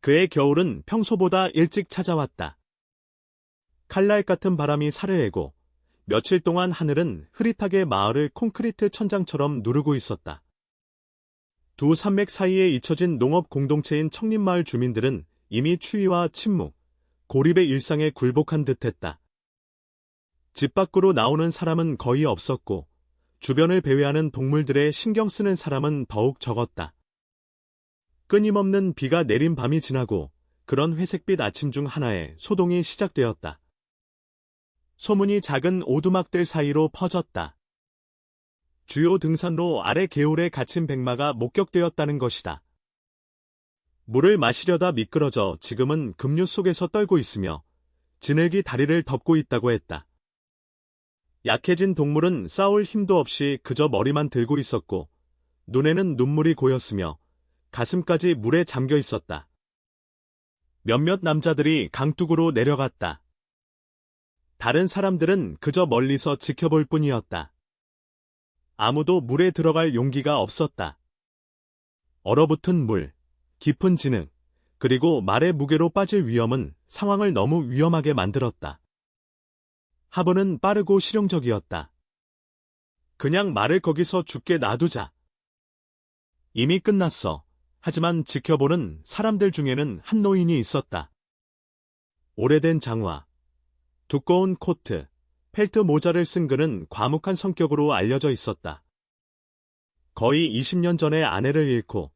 그의 겨울은 평소보다 일찍 찾아왔다. 칼날 같은 바람이 살을 내고 며칠 동안 하늘은 흐릿하게 마을을 콘크리트 천장처럼 누르고 있었다. 두 산맥 사이에 잊혀진 농업 공동체인 청림마을 주민들은 이미 추위와 침묵, 고립의 일상에 굴복한 듯했다. 집 밖으로 나오는 사람은 거의 없었고 주변을 배회하는 동물들에 신경 쓰는 사람은 더욱 적었다. 끊임없는 비가 내린 밤이 지나고 그런 회색빛 아침 중 하나에 소동이 시작되었다. 소문이 작은 오두막들 사이로 퍼졌다. 주요 등산로 아래 개울에 갇힌 백마가 목격되었다는 것이다. 물을 마시려다 미끄러져 지금은 급류 속에서 떨고 있으며 지늘기 다리를 덮고 있다고 했다. 약해진 동물은 싸울 힘도 없이 그저 머리만 들고 있었고 눈에는 눈물이 고였으며 가슴까지 물에 잠겨 있었다. 몇몇 남자들이 강둑으로 내려갔다. 다른 사람들은 그저 멀리서 지켜볼 뿐이었다. 아무도 물에 들어갈 용기가 없었다. 얼어붙은 물, 깊은 진흙, 그리고 말의 무게로 빠질 위험은 상황을 너무 위험하게 만들었다. 하버는 빠르고 실용적이었다. 그냥 말을 거기서 죽게 놔두자. 이미 끝났어. 하지만 지켜보는 사람들 중에는 한 노인이 있었다. 오래된 장화, 두꺼운 코트, 펠트 모자를 쓴 그는 과묵한 성격으로 알려져 있었다. 거의 20년 전에 아내를 잃고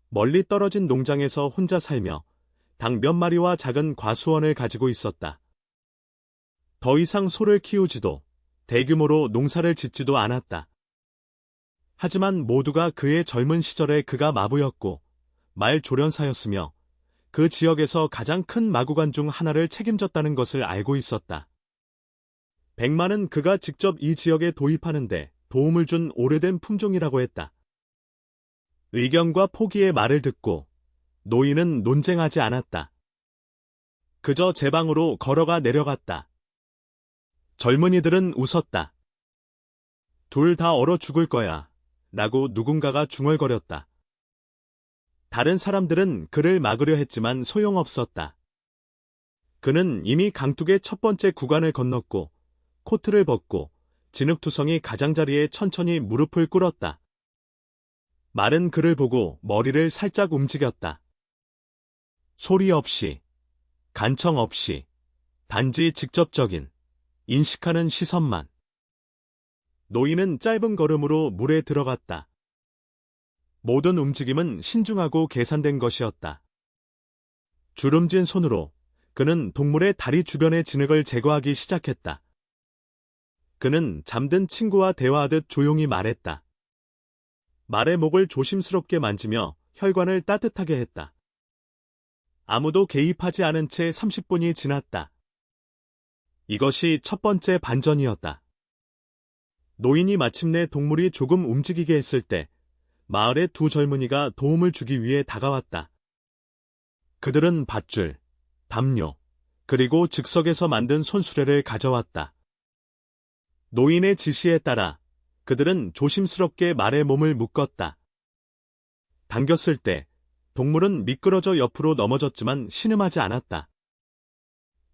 멀리 떨어진 농장에서 혼자 살며 닭 몇 마리와 작은 과수원을 가지고 있었다. 더 이상 소를 키우지도 대규모로 농사를 짓지도 않았다. 하지만 모두가 그의 젊은 시절에 그가 마부였고 말 조련사였으며 그 지역에서 가장 큰 마구간 중 하나를 책임졌다는 것을 알고 있었다. 백마는 그가 직접 이 지역에 도입하는데 도움을 준 오래된 품종이라고 했다. 의견과 포기의 말을 듣고 노인은 논쟁하지 않았다. 그저 제 방으로 걸어가 내려갔다. 젊은이들은 웃었다. 둘 다 얼어 죽을 거야 라고 누군가가 중얼거렸다. 다른 사람들은 그를 막으려 했지만 소용없었다. 그는 이미 강둑의 첫 번째 구간을 건넜고 코트를 벗고 진흙투성이 가장자리에 천천히 무릎을 꿇었다. 말은 그를 보고 머리를 살짝 움직였다. 소리 없이, 간청 없이, 단지 직접적인, 인식하는 시선만. 노인은 짧은 걸음으로 물에 들어갔다. 모든 움직임은 신중하고 계산된 것이었다. 주름진 손으로 그는 동물의 다리 주변의 진흙을 제거하기 시작했다. 그는 잠든 친구와 대화하듯 조용히 말했다. 말의 목을 조심스럽게 만지며 혈관을 따뜻하게 했다. 아무도 개입하지 않은 채 30분이 지났다. 이것이 첫 번째 반전이었다. 노인이 마침내 동물이 조금 움직이게 했을 때 마을의 두 젊은이가 도움을 주기 위해 다가왔다. 그들은 밧줄, 담요, 그리고 즉석에서 만든 손수레를 가져왔다. 노인의 지시에 따라 그들은 조심스럽게 말의 몸을 묶었다. 당겼을 때 동물은 미끄러져 옆으로 넘어졌지만 신음하지 않았다.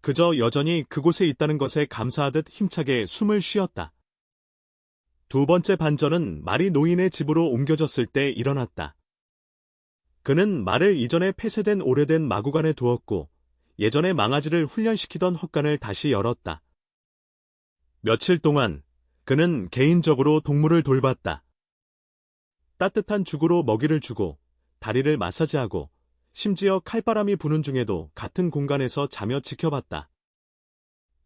그저 여전히 그곳에 있다는 것에 감사하듯 힘차게 숨을 쉬었다. 두 번째 반전은 말이 노인의 집으로 옮겨졌을 때 일어났다. 그는 말을 이전에 폐쇄된 오래된 마구간에 두었고 예전에 망아지를 훈련시키던 헛간을 다시 열었다. 며칠 동안 그는 개인적으로 동물을 돌봤다. 따뜻한 죽으로 먹이를 주고 다리를 마사지하고 심지어 칼바람이 부는 중에도 같은 공간에서 자며 지켜봤다.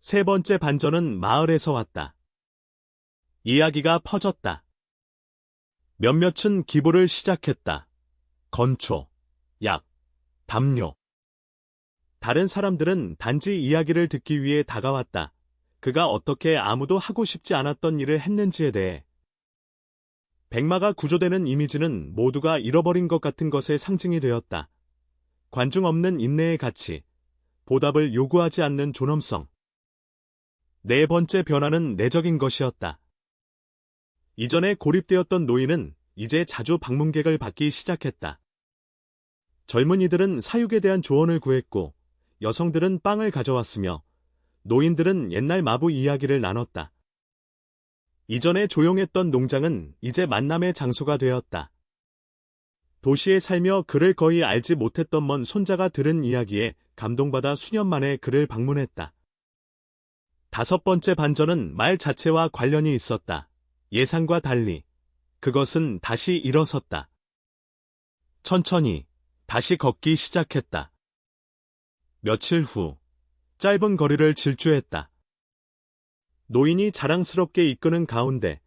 세 번째 반전은 마을에서 왔다. 이야기가 퍼졌다. 몇몇은 기부를 시작했다. 건초, 약, 담요. 다른 사람들은 단지 이야기를 듣기 위해 다가왔다. 그가 어떻게 아무도 하고 싶지 않았던 일을 했는지에 대해. 백마가 구조되는 이미지는 모두가 잃어버린 것 같은 것의 상징이 되었다. 관중 없는 인내의 가치, 보답을 요구하지 않는 존엄성. 네 번째 변화는 내적인 것이었다. 이전에 고립되었던 노인은 이제 자주 방문객을 받기 시작했다. 젊은이들은 사육에 대한 조언을 구했고 여성들은 빵을 가져왔으며 노인들은 옛날 마부 이야기를 나눴다. 이전에 조용했던 농장은 이제 만남의 장소가 되었다. 도시에 살며 그를 거의 알지 못했던 먼 손자가 들은 이야기에 감동받아 수년 만에 그를 방문했다. 다섯 번째 반전은 말 자체와 관련이 있었다. 예상과 달리 그것은 다시 일어섰다. 천천히 다시 걷기 시작했다. 며칠 후 짧은 거리를 질주했다. 노인이 자랑스럽게 이끄는 가운데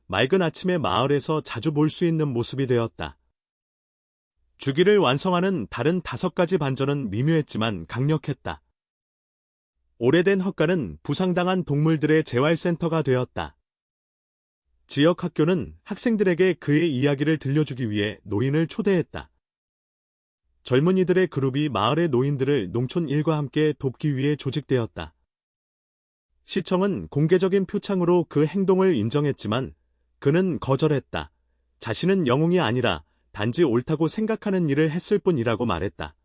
맑은 아침의 마을에서 자주 볼 수 있는 모습이 되었다. 주기를 완성하는 다른 5가지 반전은 미묘했지만 강력했다. 오래된 헛간은 부상당한 동물들의 재활센터가 되었다. 지역 학교는 학생들에게 그의 이야기를 들려주기 위해 노인을 초대했다. 젊은이들의 그룹이 마을의 노인들을 농촌 일과 함께 돕기 위해 조직되었다. 시청은 공개적인 표창으로 그 행동을 인정했지만 그는 거절했다. 자신은 영웅이 아니라 단지 옳다고 생각하는 일을 했을 뿐이라고 말했다.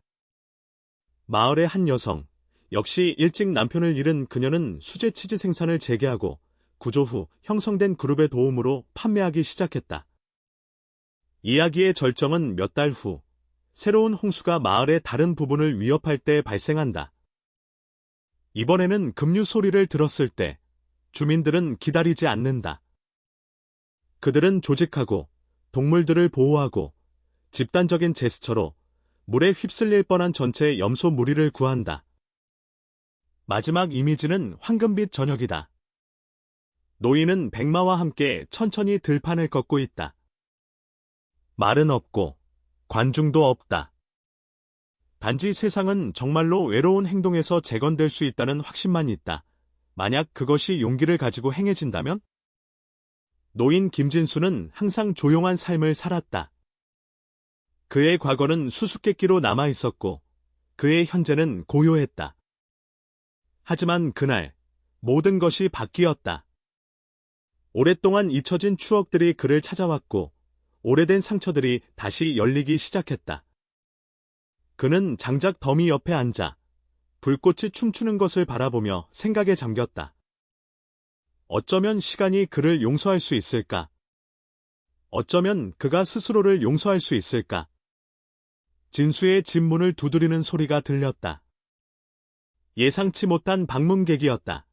마을의 한 여성, 역시 일찍 남편을 잃은 그녀는 수제 치즈 생산을 재개하고 구조 후 형성된 그룹의 도움으로 판매하기 시작했다. 이야기의 절정은 몇 달 후, 새로운 홍수가 마을의 다른 부분을 위협할 때 발생한다. 이번에는 급류 소리를 들었을 때 주민들은 기다리지 않는다. 그들은 조직하고 동물들을 보호하고 집단적인 제스처로 물에 휩쓸릴 뻔한 전체 염소 무리를 구한다. 마지막 이미지는 황금빛 저녁이다. 노인은 백마와 함께 천천히 들판을 걷고 있다. 말은 없고 관중도 없다. 단지 세상은 정말로 외로운 행동에서 재건될 수 있다는 확신만 있다. 만약 그것이 용기를 가지고 행해진다면? 노인 김진수는 항상 조용한 삶을 살았다. 그의 과거는 수수께끼로 남아있었고 그의 현재는 고요했다. 하지만 그날 모든 것이 바뀌었다. 오랫동안 잊혀진 추억들이 그를 찾아왔고 오래된 상처들이 다시 열리기 시작했다. 그는 장작 더미 옆에 앉아 불꽃이 춤추는 것을 바라보며 생각에 잠겼다. 어쩌면 시간이 그를 용서할 수 있을까? 어쩌면 그가 스스로를 용서할 수 있을까? 진수의 집 문을 두드리는 소리가 들렸다. 예상치 못한 방문객이었다.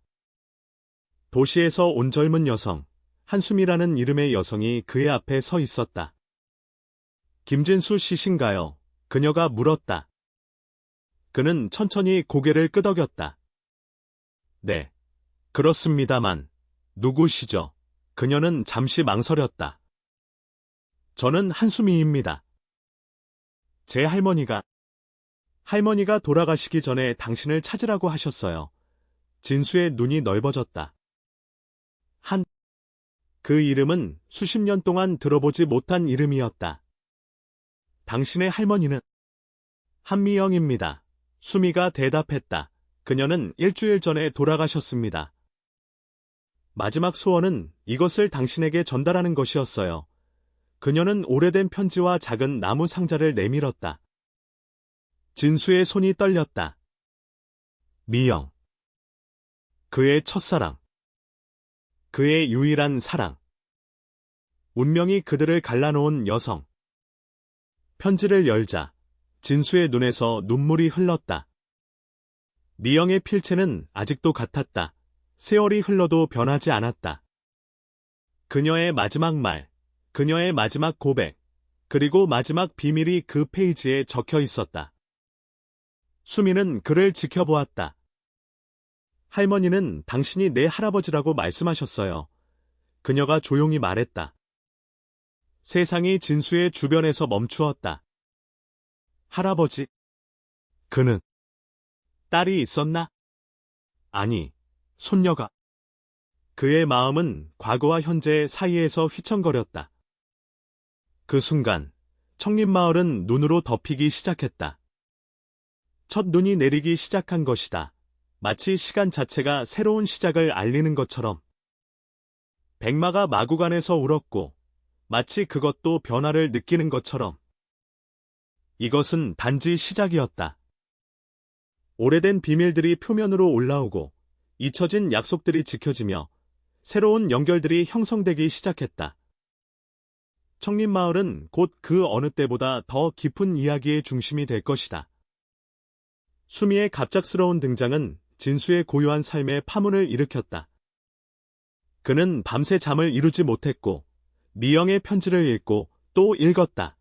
도시에서 온 젊은 여성, 한숨이라는 이름의 여성이 그의 앞에 서 있었다. 김진수 씨신가요? 그녀가 물었다. 그는 천천히 고개를 끄덕였다. 네, 그렇습니다만, 누구시죠? 그녀는 잠시 망설였다. 저는 한수미입니다. 제 할머니가 돌아가시기 전에 당신을 찾으라고 하셨어요. 진수의 눈이 넓어졌다. 그 이름은 수십 년 동안 들어보지 못한 이름이었다. 당신의 할머니는? 한미영입니다. 수미가 대답했다. 그녀는 일주일 전에 돌아가셨습니다. 마지막 소원은 이것을 당신에게 전달하는 것이었어요. 그녀는 오래된 편지와 작은 나무 상자를 내밀었다. 진수의 손이 떨렸다. 미영. 그의 첫사랑. 그의 유일한 사랑. 운명이 그들을 갈라놓은 여성. 편지를 열자 진수의 눈에서 눈물이 흘렀다. 미영의 필체는 아직도 같았다. 세월이 흘러도 변하지 않았다. 그녀의 마지막 말, 그녀의 마지막 고백, 그리고 마지막 비밀이 그 페이지에 적혀 있었다. 수미는 그를 지켜보았다. 할머니는 당신이 내 할아버지라고 말씀하셨어요. 그녀가 조용히 말했다. 세상이 진수의 주변에서 멈추었다. 할아버지? 그는 딸이 있었나? 아니, 손녀가. 그의 마음은 과거와 현재 사이에서 휘청거렸다. 그 순간 청림마을은 눈으로 덮이기 시작했다. 첫 눈이 내리기 시작한 것이다. 마치 시간 자체가 새로운 시작을 알리는 것처럼. 백마가 마구간에서 울었고 마치 그것도 변화를 느끼는 것처럼. 이것은 단지 시작이었다. 오래된 비밀들이 표면으로 올라오고 잊혀진 약속들이 지켜지며 새로운 연결들이 형성되기 시작했다. 청림마을은 곧 그 어느 때보다 더 깊은 이야기의 중심이 될 것이다. 수미의 갑작스러운 등장은 진수의 고요한 삶에 파문을 일으켰다. 그는 밤새 잠을 이루지 못했고 미영의 편지를 읽고 또 읽었다.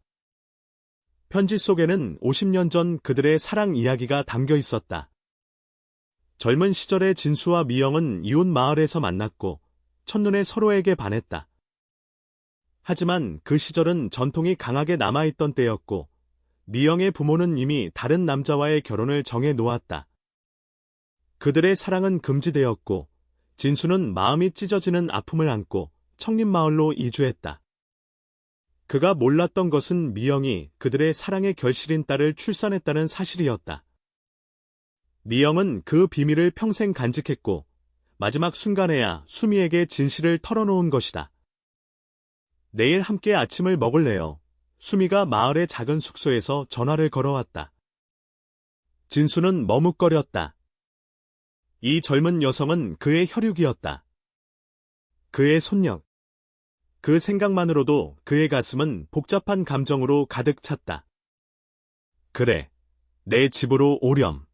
편지 속에는 50년 전 그들의 사랑 이야기가 담겨 있었다. 젊은 시절의 진수와 미영은 이웃 마을에서 만났고 첫눈에 서로에게 반했다. 하지만 그 시절은 전통이 강하게 남아있던 때였고 미영의 부모는 이미 다른 남자와의 결혼을 정해 놓았다. 그들의 사랑은 금지되었고 진수는 마음이 찢어지는 아픔을 안고 청림마을로 이주했다. 그가 몰랐던 것은 미영이 그들의 사랑의 결실인 딸을 출산했다는 사실이었다. 미영은 그 비밀을 평생 간직했고 마지막 순간에야 수미에게 진실을 털어놓은 것이다. 내일 함께 아침을 먹을래요. 수미가 마을의 작은 숙소에서 전화를 걸어왔다. 진수는 머뭇거렸다. 이 젊은 여성은 그의 혈육이었다. 그의 손녀. 그 생각만으로도 그의 가슴은 복잡한 감정으로 가득 찼다. 그래, 내 집으로 오렴.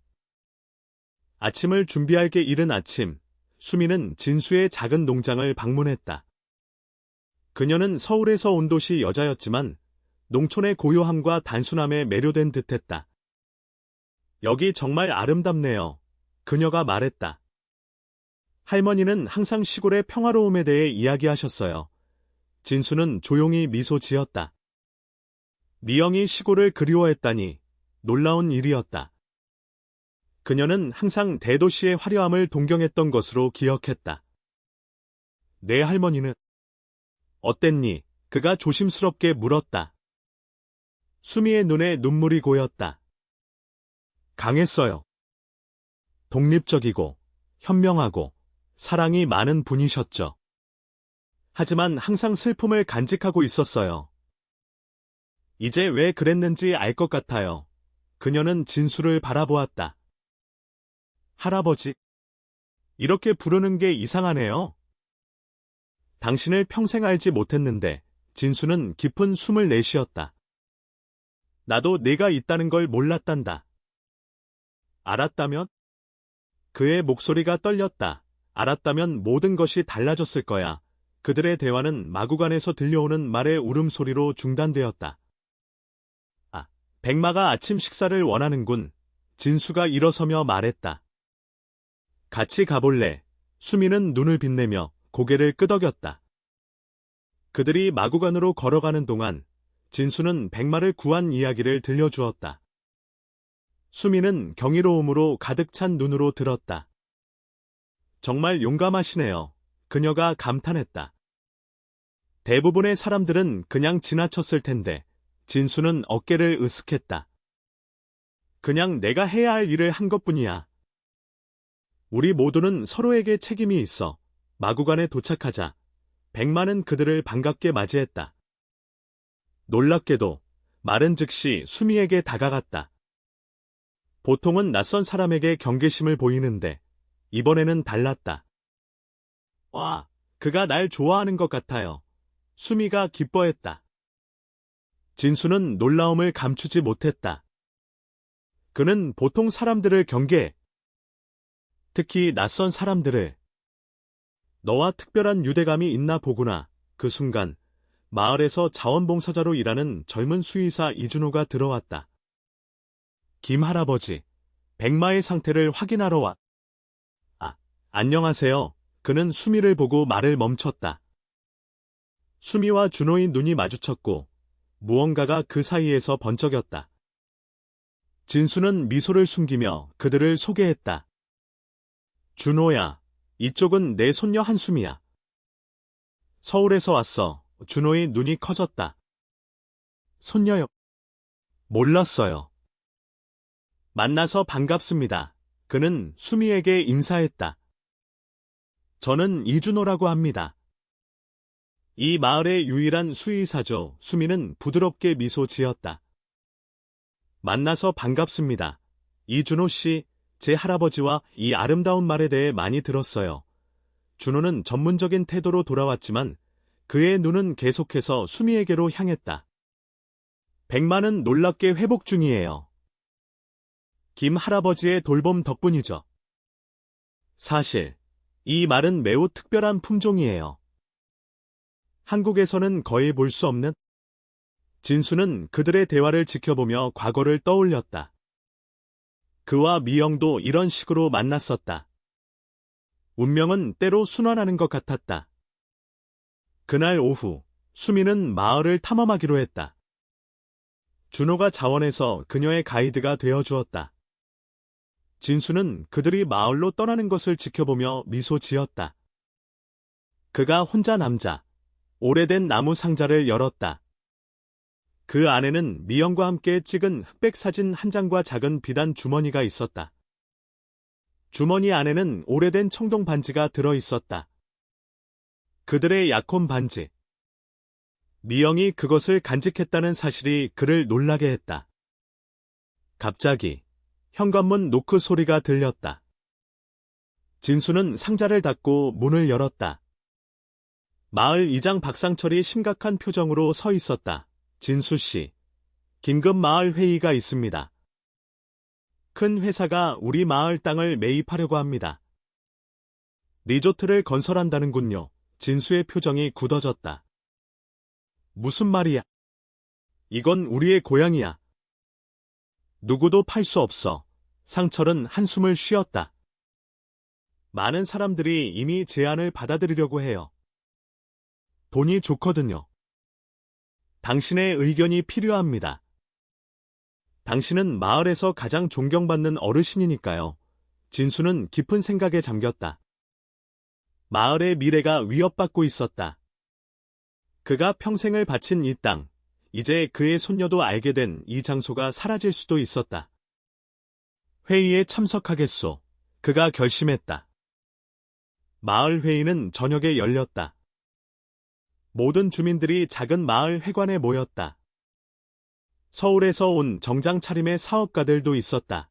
아침을 준비할 게 이른 아침, 수미는 진수의 작은 농장을 방문했다. 그녀는 서울에서 온 도시 여자였지만 농촌의 고요함과 단순함에 매료된 듯했다. 여기 정말 아름답네요. 그녀가 말했다. 할머니는 항상 시골의 평화로움에 대해 이야기하셨어요. 진수는 조용히 미소 지었다. 미영이 시골을 그리워했다니 놀라운 일이었다. 그녀는 항상 대도시의 화려함을 동경했던 것으로 기억했다. 내 할머니는 어땠니? 그가 조심스럽게 물었다. 수미의 눈에 눈물이 고였다. 강했어요. 독립적이고 현명하고 사랑이 많은 분이셨죠. 하지만 항상 슬픔을 간직하고 있었어요. 이제 왜 그랬는지 알 것 같아요. 그녀는 진수를 바라보았다. 할아버지, 이렇게 부르는 게 이상하네요. 당신을 평생 알지 못했는데 진수는 깊은 숨을 내쉬었다. 나도 네가 있다는 걸 몰랐단다. 알았다면? 그의 목소리가 떨렸다. 알았다면 모든 것이 달라졌을 거야. 그들의 대화는 마구간에서 들려오는 말의 울음소리로 중단되었다. 아, 백마가 아침 식사를 원하는군. 진수가 일어서며 말했다. 같이 가볼래? 수미는 눈을 빛내며 고개를 끄덕였다. 그들이 마구간으로 걸어가는 동안 진수는 백마를 구한 이야기를 들려주었다. 수미는 경이로움으로 가득 찬 눈으로 들었다. 정말 용감하시네요. 그녀가 감탄했다. 대부분의 사람들은 그냥 지나쳤을 텐데 진수는 어깨를 으쓱했다. 그냥 내가 해야 할 일을 한 것뿐이야. 우리 모두는 서로에게 책임이 있어. 마구간에 도착하자 백마는 그들을 반갑게 맞이했다. 놀랍게도 말은 즉시 수미에게 다가갔다. 보통은 낯선 사람에게 경계심을 보이는데 이번에는 달랐다. 와, 그가 날 좋아하는 것 같아요. 수미가 기뻐했다. 진수는 놀라움을 감추지 못했다. 그는 보통 사람들을 경계해. 특히 낯선 사람들을. 너와 특별한 유대감이 있나 보구나. 그 순간 마을에서 자원봉사자로 일하는 젊은 수의사 이준호가 들어왔다. 김 할아버지, 백마의 상태를 확인하러 와. 아, 안녕하세요. 그는 수미를 보고 말을 멈췄다. 수미와 준호의 눈이 마주쳤고 무언가가 그 사이에서 번쩍였다. 진수는 미소를 숨기며 그들을 소개했다. 준호야, 이쪽은 내 손녀 한수미야. 서울에서 왔어. 준호의 눈이 커졌다. 손녀요? 몰랐어요. 만나서 반갑습니다. 그는 수미에게 인사했다. 저는 이준호라고 합니다. 이 마을의 유일한 수의사죠. 수미는 부드럽게 미소 지었다. 만나서 반갑습니다. 이준호 씨, 제 할아버지와 이 아름다운 말에 대해 많이 들었어요. 준호는 전문적인 태도로 돌아왔지만 그의 눈은 계속해서 수미에게로 향했다. 백만은 놀랍게 회복 중이에요. 김 할아버지의 돌봄 덕분이죠. 사실, 이 말은 매우 특별한 품종이에요. 한국에서는 거의 볼 수 없는. 진수는 그들의 대화를 지켜보며 과거를 떠올렸다. 그와 미영도 이런 식으로 만났었다. 운명은 때로 순환하는 것 같았다. 그날 오후, 수미는 마을을 탐험하기로 했다. 준호가 자원해서 그녀의 가이드가 되어주었다. 진수는 그들이 마을로 떠나는 것을 지켜보며 미소 지었다. 그가 혼자 남자, 오래된 나무 상자를 열었다. 그 안에는 미영과 함께 찍은 흑백 사진 한 장과 작은 비단 주머니가 있었다. 주머니 안에는 오래된 청동 반지가 들어 있었다. 그들의 약혼 반지. 미영이 그것을 간직했다는 사실이 그를 놀라게 했다. 갑자기 현관문 노크 소리가 들렸다. 진수는 상자를 닫고 문을 열었다. 마을 이장 박상철이 심각한 표정으로 서 있었다. 진수 씨, 긴급 마을 회의가 있습니다. 큰 회사가 우리 마을 땅을 매입하려고 합니다. 리조트를 건설한다는군요. 진수의 표정이 굳어졌다. 무슨 말이야? 이건 우리의 고향이야. 누구도 팔 수 없어. 상철은 한숨을 쉬었다. 많은 사람들이 이미 제안을 받아들이려고 해요. 돈이 좋거든요. 당신의 의견이 필요합니다. 당신은 마을에서 가장 존경받는 어르신이니까요. 진수는 깊은 생각에 잠겼다. 마을의 미래가 위협받고 있었다. 그가 평생을 바친 이 땅, 이제 그의 손녀도 알게 된 이 장소가 사라질 수도 있었다. 회의에 참석하겠소. 그가 결심했다. 마을 회의는 저녁에 열렸다. 모든 주민들이 작은 마을 회관에 모였다. 서울에서 온 정장 차림의 사업가들도 있었다.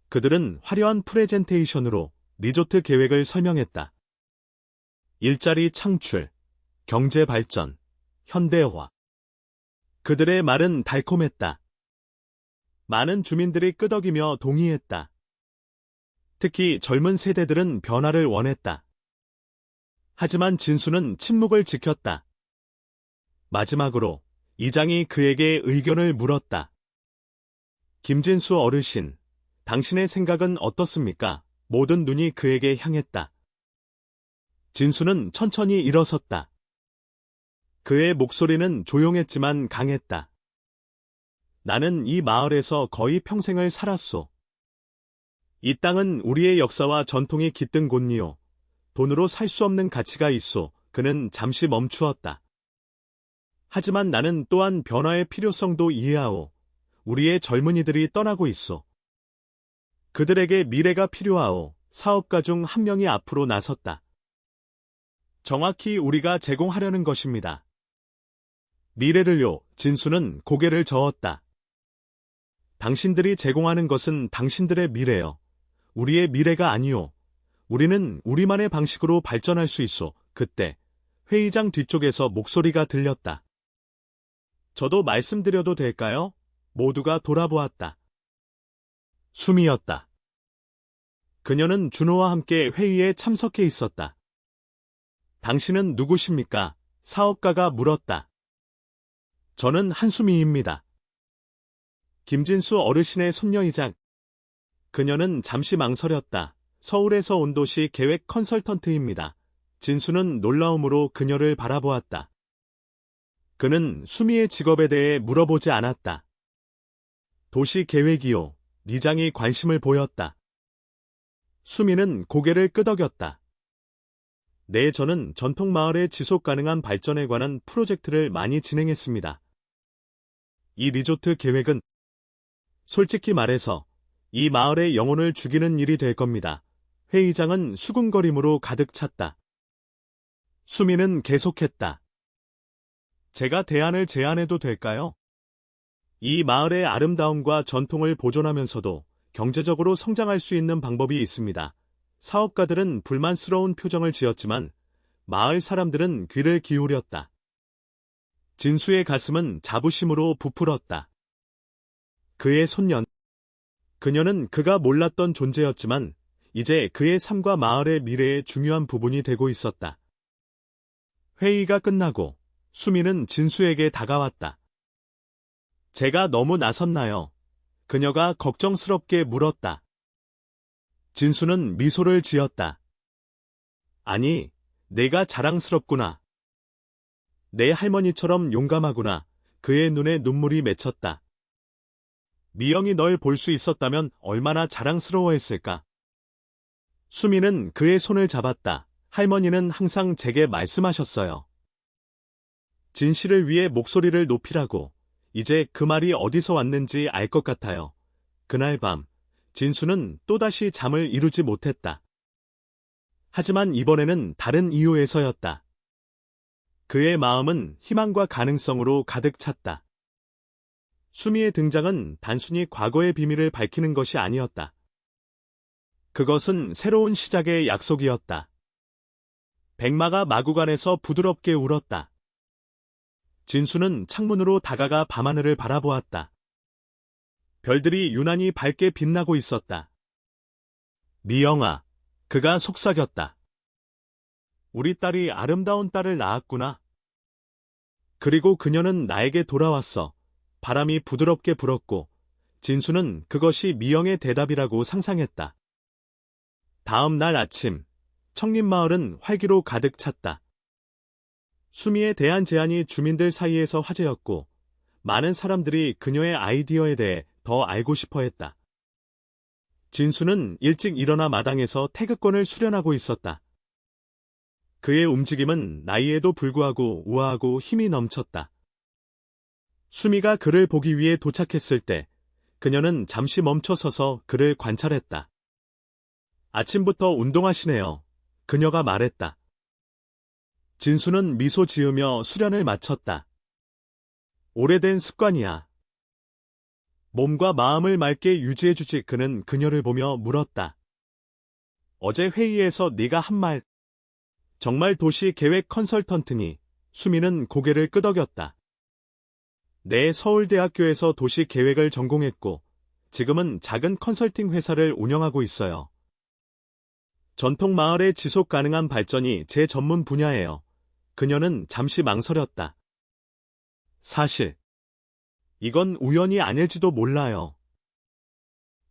그들은 화려한 프레젠테이션으로 리조트 계획을 설명했다. 일자리 창출, 경제 발전, 현대화. 그들의 말은 달콤했다. 많은 주민들이 끄덕이며 동의했다. 특히 젊은 세대들은 변화를 원했다. 하지만 진수는 침묵을 지켰다. 마지막으로 이장이 그에게 의견을 물었다. 김진수 어르신, 당신의 생각은 어떻습니까? 모든 눈이 그에게 향했다. 진수는 천천히 일어섰다. 그의 목소리는 조용했지만 강했다. 나는 이 마을에서 거의 평생을 살았소. 이 땅은 우리의 역사와 전통이 깃든 곳이요. 돈으로 살 수 없는 가치가 있소. 그는 잠시 멈추었다. 하지만 나는 또한 변화의 필요성도 이해하오. 우리의 젊은이들이 떠나고 있소. 그들에게 미래가 필요하오. 사업가 중 한 명이 앞으로 나섰다. 정확히 우리가 제공하려는 것입니다. 미래를요. 진수는 고개를 저었다. 당신들이 제공하는 것은 당신들의 미래요. 우리의 미래가 아니오. 우리는 우리만의 방식으로 발전할 수 있소. 그때 회의장 뒤쪽에서 목소리가 들렸다. 저도 말씀드려도 될까요? 모두가 돌아보았다. 수미였다. 그녀는 준호와 함께 회의에 참석해 있었다. 당신은 누구십니까? 사업가가 물었다. 저는 한수미입니다. 김진수 어르신의 손녀이자. 그녀는 잠시 망설였다. 서울에서 온 도시 계획 컨설턴트입니다. 진수는 놀라움으로 그녀를 바라보았다. 그는 수미의 직업에 대해 물어보지 않았다. 도시 계획이요. 이장이 관심을 보였다. 수미는 고개를 끄덕였다. 네, 저는 전통 마을의 지속 가능한 발전에 관한 프로젝트를 많이 진행했습니다. 이 리조트 계획은 솔직히 말해서 이 마을의 영혼을 죽이는 일이 될 겁니다. 회의장은 수군거림으로 가득 찼다. 수미는 계속했다. 제가 대안을 제안해도 될까요? 이 마을의 아름다움과 전통을 보존하면서도 경제적으로 성장할 수 있는 방법이 있습니다. 사업가들은 불만스러운 표정을 지었지만 마을 사람들은 귀를 기울였다. 진수의 가슴은 자부심으로 부풀었다. 그의 손년. 그녀는 그가 몰랐던 존재였지만 이제 그의 삶과 마을의 미래의 중요한 부분이 되고 있었다. 회의가 끝나고 수미는 진수에게 다가왔다. 제가 너무 나섰나요? 그녀가 걱정스럽게 물었다. 진수는 미소를 지었다. 아니, 내가 자랑스럽구나. 내 할머니처럼 용감하구나. 그의 눈에 눈물이 맺혔다. 미영이 널 볼 수 있었다면 얼마나 자랑스러워했을까? 수미는 그의 손을 잡았다. 할머니는 항상 제게 말씀하셨어요. 진실을 위해 목소리를 높이라고. 이제 그 말이 어디서 왔는지 알 것 같아요. 그날 밤, 진수는 또다시 잠을 이루지 못했다. 하지만 이번에는 다른 이유에서였다. 그의 마음은 희망과 가능성으로 가득 찼다. 수미의 등장은 단순히 과거의 비밀을 밝히는 것이 아니었다. 그것은 새로운 시작의 약속이었다. 백마가 마구간에서 부드럽게 울었다. 진수는 창문으로 다가가 밤하늘을 바라보았다. 별들이 유난히 밝게 빛나고 있었다. 미영아, 그가 속삭였다. 우리 딸이 아름다운 딸을 낳았구나. 그리고 그녀는 나에게 돌아왔어. 바람이 부드럽게 불었고 진수는 그것이 미영의 대답이라고 상상했다. 다음 날 아침, 청림마을은 활기로 가득 찼다. 수미에 대한 제안이 주민들 사이에서 화제였고 많은 사람들이 그녀의 아이디어에 대해 더 알고 싶어 했다. 진수는 일찍 일어나 마당에서 태극권을 수련하고 있었다. 그의 움직임은 나이에도 불구하고 우아하고 힘이 넘쳤다. 수미가 그를 보기 위해 도착했을 때 그녀는 잠시 멈춰서서 그를 관찰했다. 아침부터 운동하시네요. 그녀가 말했다. 진수는 미소 지으며 수련을 마쳤다. 오래된 습관이야. 몸과 마음을 맑게 유지해주지. 그는 그녀를 보며 물었다. 어제 회의에서 네가 한 말, 정말 도시 계획 컨설턴트니? 수미는 고개를 끄덕였다. 내 서울대학교에서 도시 계획을 전공했고 지금은 작은 컨설팅 회사를 운영하고 있어요. 전통 마을의 지속 가능한 발전이 제 전문 분야예요. 그녀는 잠시 망설였다. 사실 이건 우연이 아닐지도 몰라요.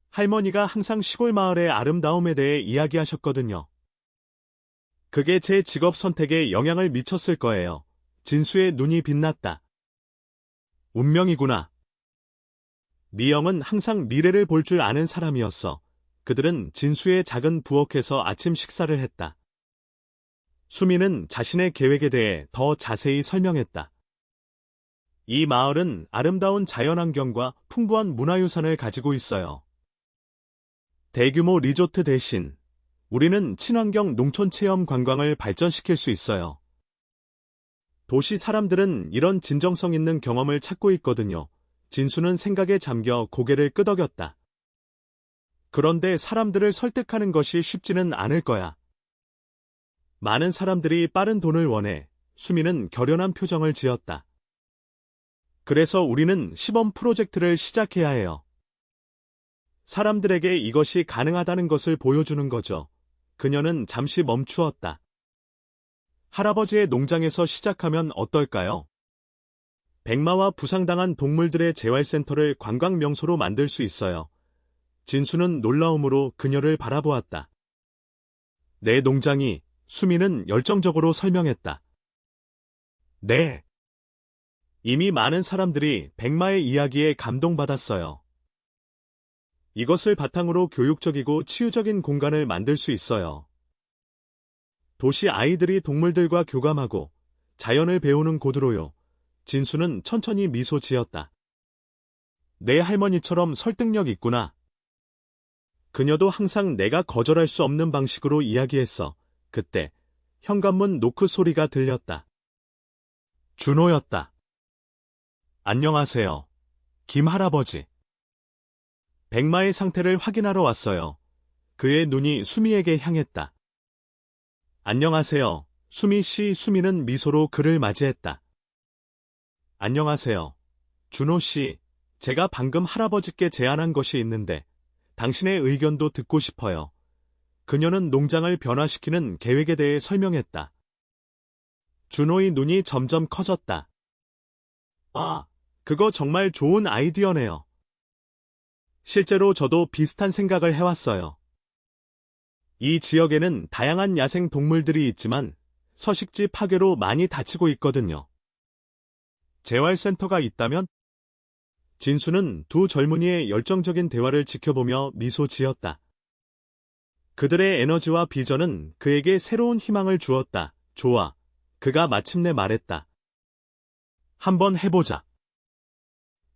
할머니가 항상 시골 마을의 아름다움에 대해 이야기하셨거든요. 그게 제 직업 선택에 영향을 미쳤을 거예요. 진수의 눈이 빛났다. 운명이구나. 미영은 항상 미래를 볼 줄 아는 사람이었어. 그들은 진수의 작은 부엌에서 아침 식사를 했다. 수미는 자신의 계획에 대해 더 자세히 설명했다. 이 마을은 아름다운 자연환경과 풍부한 문화유산을 가지고 있어요. 대규모 리조트 대신 우리는 친환경 농촌 체험 관광을 발전시킬 수 있어요. 도시 사람들은 이런 진정성 있는 경험을 찾고 있거든요. 진수는 생각에 잠겨 고개를 끄덕였다. 그런데 사람들을 설득하는 것이 쉽지는 않을 거야. 많은 사람들이 빠른 돈을 원해. 수미는 결연한 표정을 지었다. 그래서 우리는 시범 프로젝트를 시작해야 해요. 사람들에게 이것이 가능하다는 것을 보여주는 거죠. 그녀는 잠시 멈추었다. 할아버지의 농장에서 시작하면 어떨까요? 백마와 부상당한 동물들의 재활센터를 관광 명소로 만들 수 있어요. 진수는 놀라움으로 그녀를 바라보았다. 내 농장이, 수미는 열정적으로 설명했다. 네. 이미 많은 사람들이 백마의 이야기에 감동받았어요. 이것을 바탕으로 교육적이고 치유적인 공간을 만들 수 있어요. 도시 아이들이 동물들과 교감하고 자연을 배우는 곳으로요. 진수는 천천히 미소 지었다. 내 할머니처럼 설득력 있구나. 그녀도 항상 내가 거절할 수 없는 방식으로 이야기했어. 그때 현관문 노크 소리가 들렸다. 준호였다. 안녕하세요. 김 할아버지. 백마의 상태를 확인하러 왔어요. 그의 눈이 수미에게 향했다. 안녕하세요. 수미 씨. 수미는 미소로 그를 맞이했다. 안녕하세요. 준호 씨. 제가 방금 할아버지께 제안한 것이 있는데 당신의 의견도 듣고 싶어요. 그녀는 농장을 변화시키는 계획에 대해 설명했다. 준호의 눈이 점점 커졌다. 아, 그거 정말 좋은 아이디어네요. 실제로 저도 비슷한 생각을 해왔어요. 이 지역에는 다양한 야생 동물들이 있지만 서식지 파괴로 많이 다치고 있거든요. 재활센터가 있다면? 진수는 두 젊은이의 열정적인 대화를 지켜보며 미소 지었다. 그들의 에너지와 비전은 그에게 새로운 희망을 주었다. 좋아. 그가 마침내 말했다. 한번 해보자.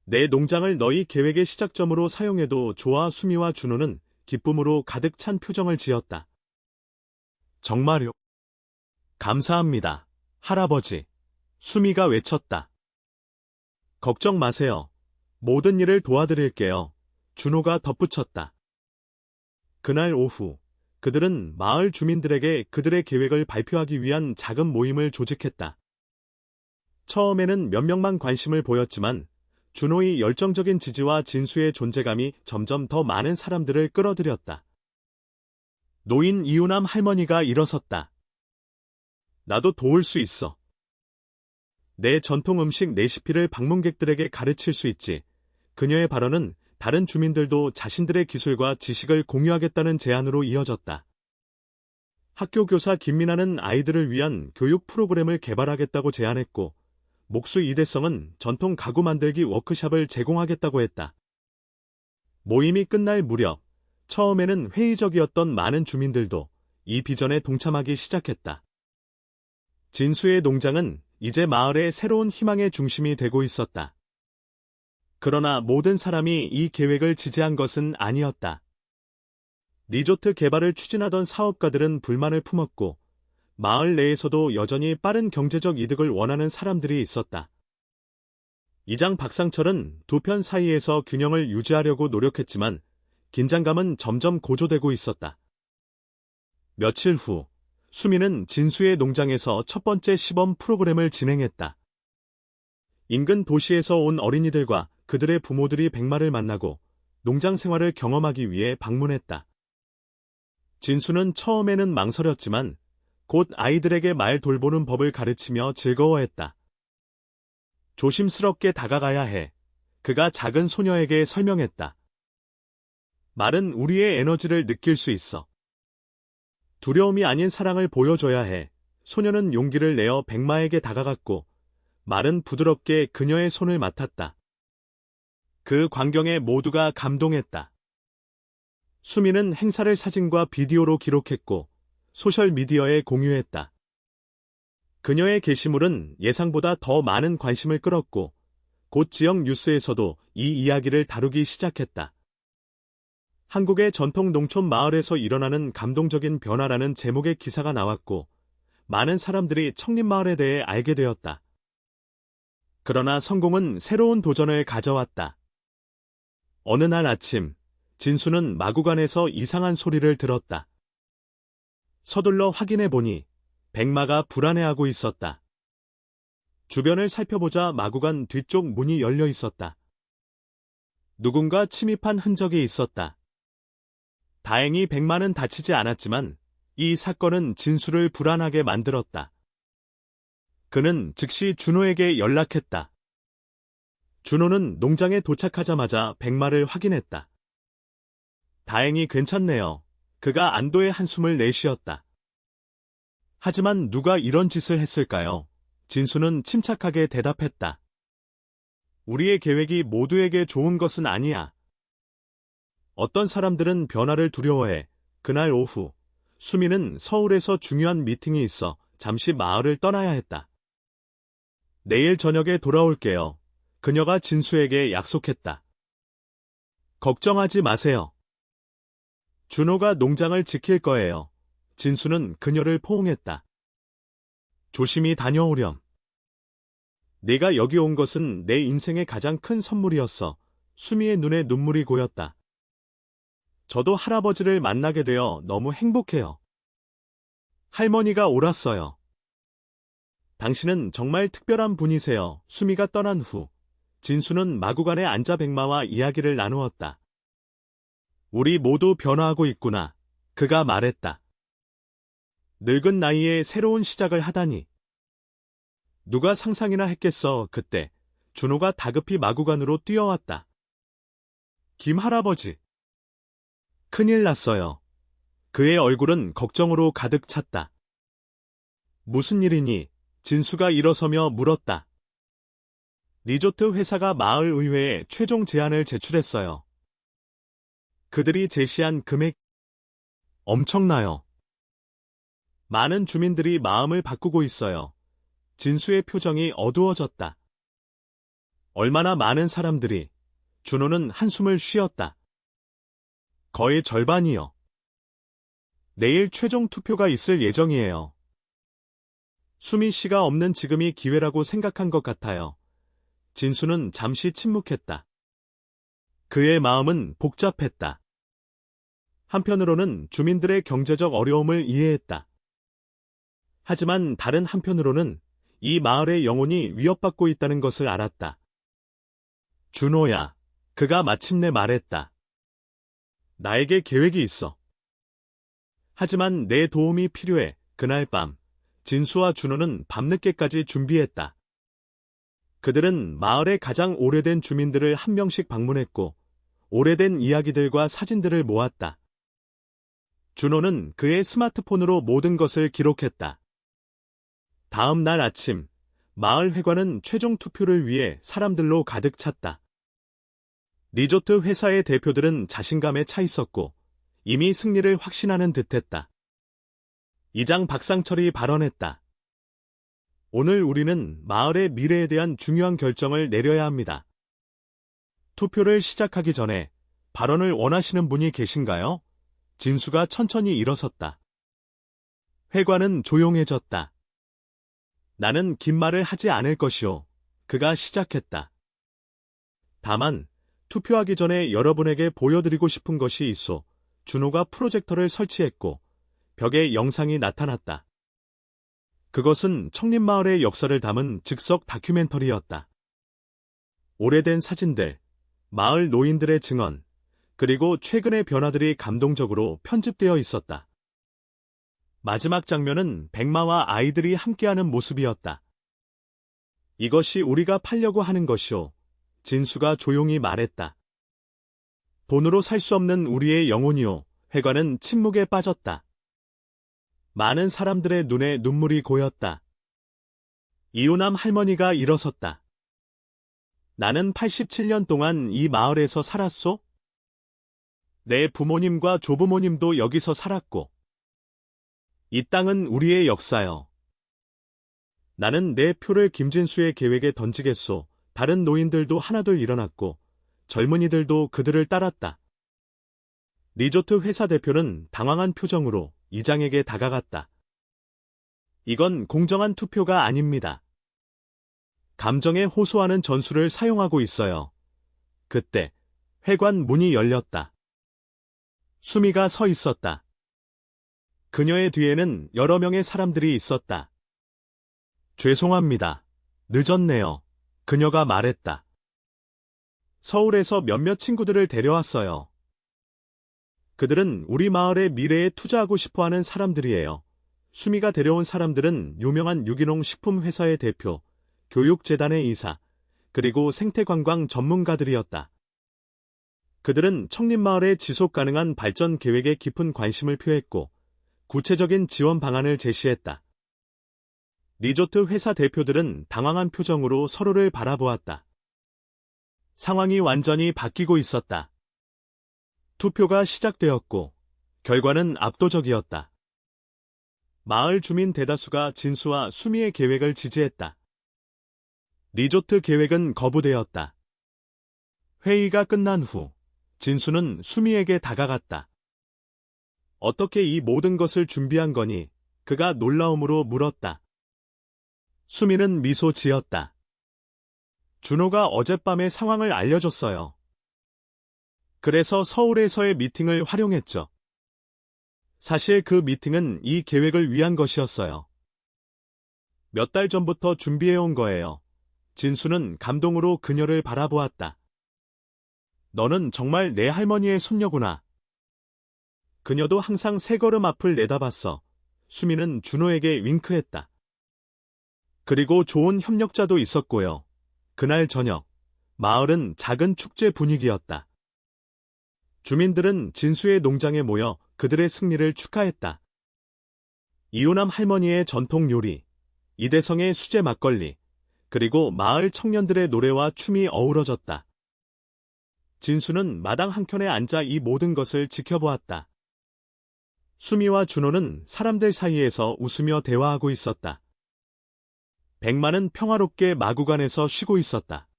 내 농장을 너희 계획의 시작점으로 사용해도 좋아. 수미와 준호는 기쁨으로 가득 찬 표정을 지었다. 정말요? 감사합니다, 할아버지. 수미가 외쳤다. 걱정 마세요. 모든 일을 도와드릴게요. 준호가 덧붙였다. 그날 오후, 그들은 마을 주민들에게 그들의 계획을 발표하기 위한 작은 모임을 조직했다. 처음에는 몇 명만 관심을 보였지만 준호의 열정적인 지지와 진수의 존재감이 점점 더 많은 사람들을 끌어들였다. 노인 이우남 할머니가 일어섰다. 나도 도울 수 있어. 내 전통 음식 레시피를 방문객들에게 가르칠 수 있지. 그녀의 발언은 다른 주민들도 자신들의 기술과 지식을 공유하겠다는 제안으로 이어졌다. 학교 교사 김민아는 아이들을 위한 교육 프로그램을 개발하겠다고 제안했고, 목수 이대성은 전통 가구 만들기 워크숍을 제공하겠다고 했다. 모임이 끝날 무렵, 처음에는 회의적이었던 많은 주민들도 이 비전에 동참하기 시작했다. 진수의 농장은 이제 마을의 새로운 희망의 중심이 되고 있었다. 그러나 모든 사람이 이 계획을 지지한 것은 아니었다. 리조트 개발을 추진하던 사업가들은 불만을 품었고, 마을 내에서도 여전히 빠른 경제적 이득을 원하는 사람들이 있었다. 이장 박상철은 두 편 사이에서 균형을 유지하려고 노력했지만 긴장감은 점점 고조되고 있었다. 며칠 후, 수미는 진수의 농장에서 첫 번째 시범 프로그램을 진행했다. 인근 도시에서 온 어린이들과 그들의 부모들이 백마를 만나고 농장 생활을 경험하기 위해 방문했다. 진수는 처음에는 망설였지만 곧 아이들에게 말 돌보는 법을 가르치며 즐거워했다. 조심스럽게 다가가야 해. 그가 작은 소녀에게 설명했다. 말은 우리의 에너지를 느낄 수 있어. 두려움이 아닌 사랑을 보여줘야 해. 소녀는 용기를 내어 백마에게 다가갔고 말은 부드럽게 그녀의 손을 맡았다. 그 광경에 모두가 감동했다. 수미는 행사를 사진과 비디오로 기록했고 소셜미디어에 공유했다. 그녀의 게시물은 예상보다 더 많은 관심을 끌었고 곧 지역 뉴스에서도 이 이야기를 다루기 시작했다. 한국의 전통 농촌 마을에서 일어나는 감동적인 변화라는 제목의 기사가 나왔고 많은 사람들이 청림마을에 대해 알게 되었다. 그러나 성공은 새로운 도전을 가져왔다. 어느 날 아침, 진수는 마구간에서 이상한 소리를 들었다. 서둘러 확인해 보니 백마가 불안해하고 있었다. 주변을 살펴보자 마구간 뒤쪽 문이 열려 있었다. 누군가 침입한 흔적이 있었다. 다행히 백마는 다치지 않았지만 이 사건은 진수를 불안하게 만들었다. 그는 즉시 준호에게 연락했다. 준호는 농장에 도착하자마자 백마를 확인했다. 다행히 괜찮네요. 그가 안도의 한숨을 내쉬었다. 하지만 누가 이런 짓을 했을까요? 진수는 침착하게 대답했다. 우리의 계획이 모두에게 좋은 것은 아니야. 어떤 사람들은 변화를 두려워해. 그날 오후, 수미는 서울에서 중요한 미팅이 있어 잠시 마을을 떠나야 했다. 내일 저녁에 돌아올게요. 그녀가 진수에게 약속했다. 걱정하지 마세요. 준호가 농장을 지킬 거예요. 진수는 그녀를 포옹했다. 조심히 다녀오렴. 네가 여기 온 것은 내 인생의 가장 큰 선물이었어. 수미의 눈에 눈물이 고였다. 저도 할아버지를 만나게 되어 너무 행복해요. 할머니가 옳았어요. 당신은 정말 특별한 분이세요. 수미가 떠난 후 진수는 마구간에 앉아 백마와 이야기를 나누었다. 우리 모두 변화하고 있구나. 그가 말했다. 늙은 나이에 새로운 시작을 하다니. 누가 상상이나 했겠어. 그때 준호가 다급히 마구간으로 뛰어왔다. 김 할아버지. 큰일 났어요. 그의 얼굴은 걱정으로 가득 찼다. 무슨 일이니? 진수가 일어서며 물었다. 리조트 회사가 마을 의회에 최종 제안을 제출했어요. 그들이 제시한 금액 엄청나요. 많은 주민들이 마음을 바꾸고 있어요. 진수의 표정이 어두워졌다. 얼마나 많은 사람들이. 준호는 한숨을 쉬었다. 거의 절반이요. 내일 최종 투표가 있을 예정이에요. 수미 씨가 없는 지금이 기회라고 생각한 것 같아요. 진수는 잠시 침묵했다. 그의 마음은 복잡했다. 한편으로는 주민들의 경제적 어려움을 이해했다. 하지만 다른 한편으로는 이 마을의 영혼이 위협받고 있다는 것을 알았다. 준호야, 그가 마침내 말했다. 나에게 계획이 있어. 하지만 내 도움이 필요해. 그날 밤, 진수와 준호는 밤늦게까지 준비했다. 그들은 마을의 가장 오래된 주민들을 한 명씩 방문했고, 오래된 이야기들과 사진들을 모았다. 준호는 그의 스마트폰으로 모든 것을 기록했다. 다음 날 아침, 마을 회관은 최종 투표를 위해 사람들로 가득 찼다. 리조트 회사의 대표들은 자신감에 차 있었고, 이미 승리를 확신하는 듯했다. 이장 박상철이 발언했다. 오늘 우리는 마을의 미래에 대한 중요한 결정을 내려야 합니다. 투표를 시작하기 전에 발언을 원하시는 분이 계신가요? 진수가 천천히 일어섰다. 회관은 조용해졌다. 나는 긴 말을 하지 않을 것이오. 그가 시작했다. 다만 투표하기 전에 여러분에게 보여드리고 싶은 것이 있어. 준호가 프로젝터를 설치했고 벽에 영상이 나타났다. 그것은 청림마을의 역사를 담은 즉석 다큐멘터리였다. 오래된 사진들, 마을 노인들의 증언, 그리고 최근의 변화들이 감동적으로 편집되어 있었다. 마지막 장면은 백마와 아이들이 함께하는 모습이었다. 이것이 우리가 팔려고 하는 것이오. 진수가 조용히 말했다. 돈으로 살 수 없는 우리의 영혼이오. 회관은 침묵에 빠졌다. 많은 사람들의 눈에 눈물이 고였다. 이우남 할머니가 일어섰다. 나는 87년 동안 이 마을에서 살았소? 내 부모님과 조부모님도 여기서 살았고. 이 땅은 우리의 역사요. 나는 내 표를 김진수의 계획에 던지겠소. 다른 노인들도 하나둘 일어났고 젊은이들도 그들을 따랐다. 리조트 회사 대표는 당황한 표정으로 이장에게 다가갔다. 이건 공정한 투표가 아닙니다. 감정에 호소하는 전술을 사용하고 있어요. 그때 회관 문이 열렸다. 수미가 서 있었다. 그녀의 뒤에는 여러 명의 사람들이 있었다. 죄송합니다. 늦었네요. 그녀가 말했다. 서울에서 몇몇 친구들을 데려왔어요. 그들은 우리 마을의 미래에 투자하고 싶어하는 사람들이에요. 수미가 데려온 사람들은 유명한 유기농 식품 회사의 대표, 교육재단의 이사, 그리고 생태관광 전문가들이었다. 그들은 청림마을의 지속가능한 발전 계획에 깊은 관심을 표했고 구체적인 지원 방안을 제시했다. 리조트 회사 대표들은 당황한 표정으로 서로를 바라보았다. 상황이 완전히 바뀌고 있었다. 투표가 시작되었고 결과는 압도적이었다. 마을 주민 대다수가 진수와 수미의 계획을 지지했다. 리조트 계획은 거부되었다. 회의가 끝난 후 진수는 수미에게 다가갔다. 어떻게 이 모든 것을 준비한 거니? 그가 놀라움으로 물었다. 수미는 미소 지었다. 준호가 어젯밤의 상황을 알려줬어요. 그래서 서울에서의 미팅을 활용했죠. 사실 그 미팅은 이 계획을 위한 것이었어요. 몇 달 전부터 준비해온 거예요. 진수는 감동으로 그녀를 바라보았다. 너는 정말 내 할머니의 손녀구나. 그녀도 항상 세 걸음 앞을 내다봤어. 수미는 준호에게 윙크했다. 그리고 좋은 협력자도 있었고요. 그날 저녁, 마을은 작은 축제 분위기였다. 주민들은 진수의 농장에 모여 그들의 승리를 축하했다. 이호남 할머니의 전통 요리, 이대성의 수제 막걸리, 그리고 마을 청년들의 노래와 춤이 어우러졌다. 진수는 마당 한켠에 앉아 이 모든 것을 지켜보았다. 수미와 준호는 사람들 사이에서 웃으며 대화하고 있었다. 백마는 평화롭게 마구간에서 쉬고 있었다.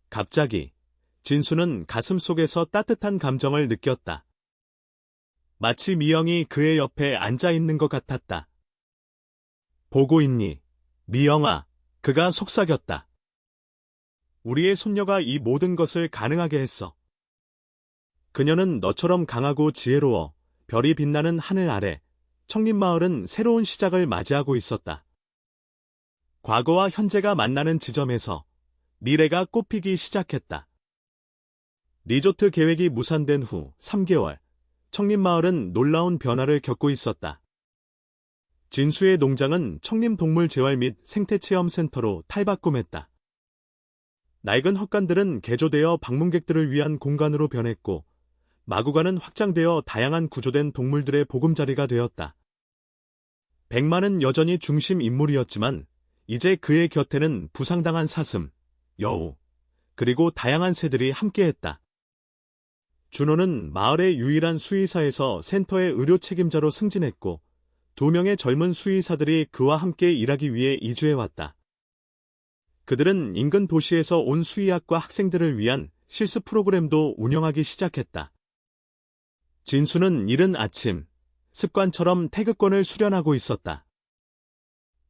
갑자기 진수는 가슴속에서 따뜻한 감정을 느꼈다. 마치 미영이 그의 옆에 앉아 있는 것 같았다. 보고 있니? 미영아, 그가 속삭였다. 우리의 손녀가 이 모든 것을 가능하게 했어. 그녀는 너처럼 강하고 지혜로워 별이 빛나는 하늘 아래 청림마을은 새로운 시작을 맞이하고 있었다. 과거와 현재가 만나는 지점에서 미래가 꽃피기 시작했다. 리조트 계획이 무산된 후 3개월, 청림마을은 놀라운 변화를 겪고 있었다. 진수의 농장은 청림동물재활 및 생태체험센터로 탈바꿈했다. 낡은 헛간들은 개조되어 방문객들을 위한 공간으로 변했고, 마구간은 확장되어 다양한 구조된 동물들의 보금자리가 되었다. 백마는 여전히 중심 인물이었지만 이제 그의 곁에는 부상당한 사슴, 여우, 그리고 다양한 새들이 함께했다. 준호는 마을의 유일한 수의사에서 센터의 의료 책임자로 승진했고 2명의 젊은 수의사들이 그와 함께 일하기 위해 이주해왔다. 그들은 인근 도시에서 온 수의학과 학생들을 위한 실습 프로그램도 운영하기 시작했다. 진수는 이른 아침, 습관처럼 태극권을 수련하고 있었다.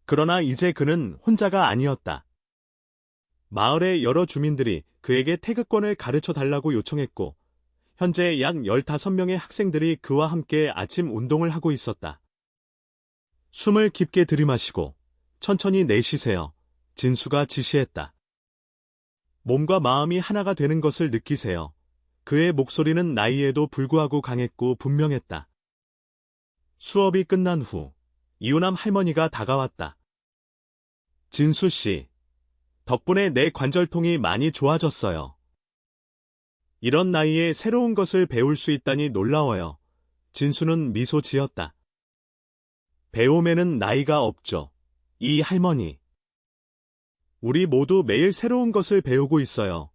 그러나 이제 그는 혼자가 아니었다. 마을의 여러 주민들이 그에게 태극권을 가르쳐 달라고 요청했고, 현재 약 15명의 학생들이 그와 함께 아침 운동을 하고 있었다. 숨을 깊게 들이마시고 천천히 내쉬세요. 진수가 지시했다. 몸과 마음이 하나가 되는 것을 느끼세요. 그의 목소리는 나이에도 불구하고 강했고 분명했다. 수업이 끝난 후 이호남 할머니가 다가왔다. 진수 씨, 덕분에 내 관절통이 많이 좋아졌어요. 이런 나이에 새로운 것을 배울 수 있다니 놀라워요. 진수는 미소 지었다. 배움에는 나이가 없죠. 이 할머니. 우리 모두 매일 새로운 것을 배우고 있어요.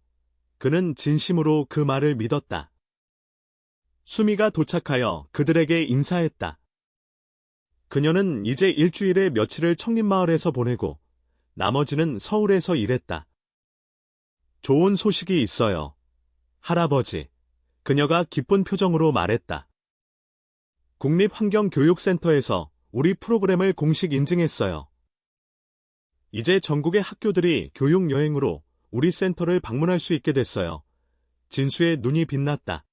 그는 진심으로 그 말을 믿었다. 수미가 도착하여 그들에게 인사했다. 그녀는 이제 일주일에 며칠을 청림마을에서 보내고 나머지는 서울에서 일했다. 좋은 소식이 있어요. 할아버지. 그녀가 기쁜 표정으로 말했다. 국립환경교육센터에서 우리 프로그램을 공식 인증했어요. 이제 전국의 학교들이 교육여행으로 우리 센터를 방문할 수 있게 됐어요. 진수의 눈이 빛났다.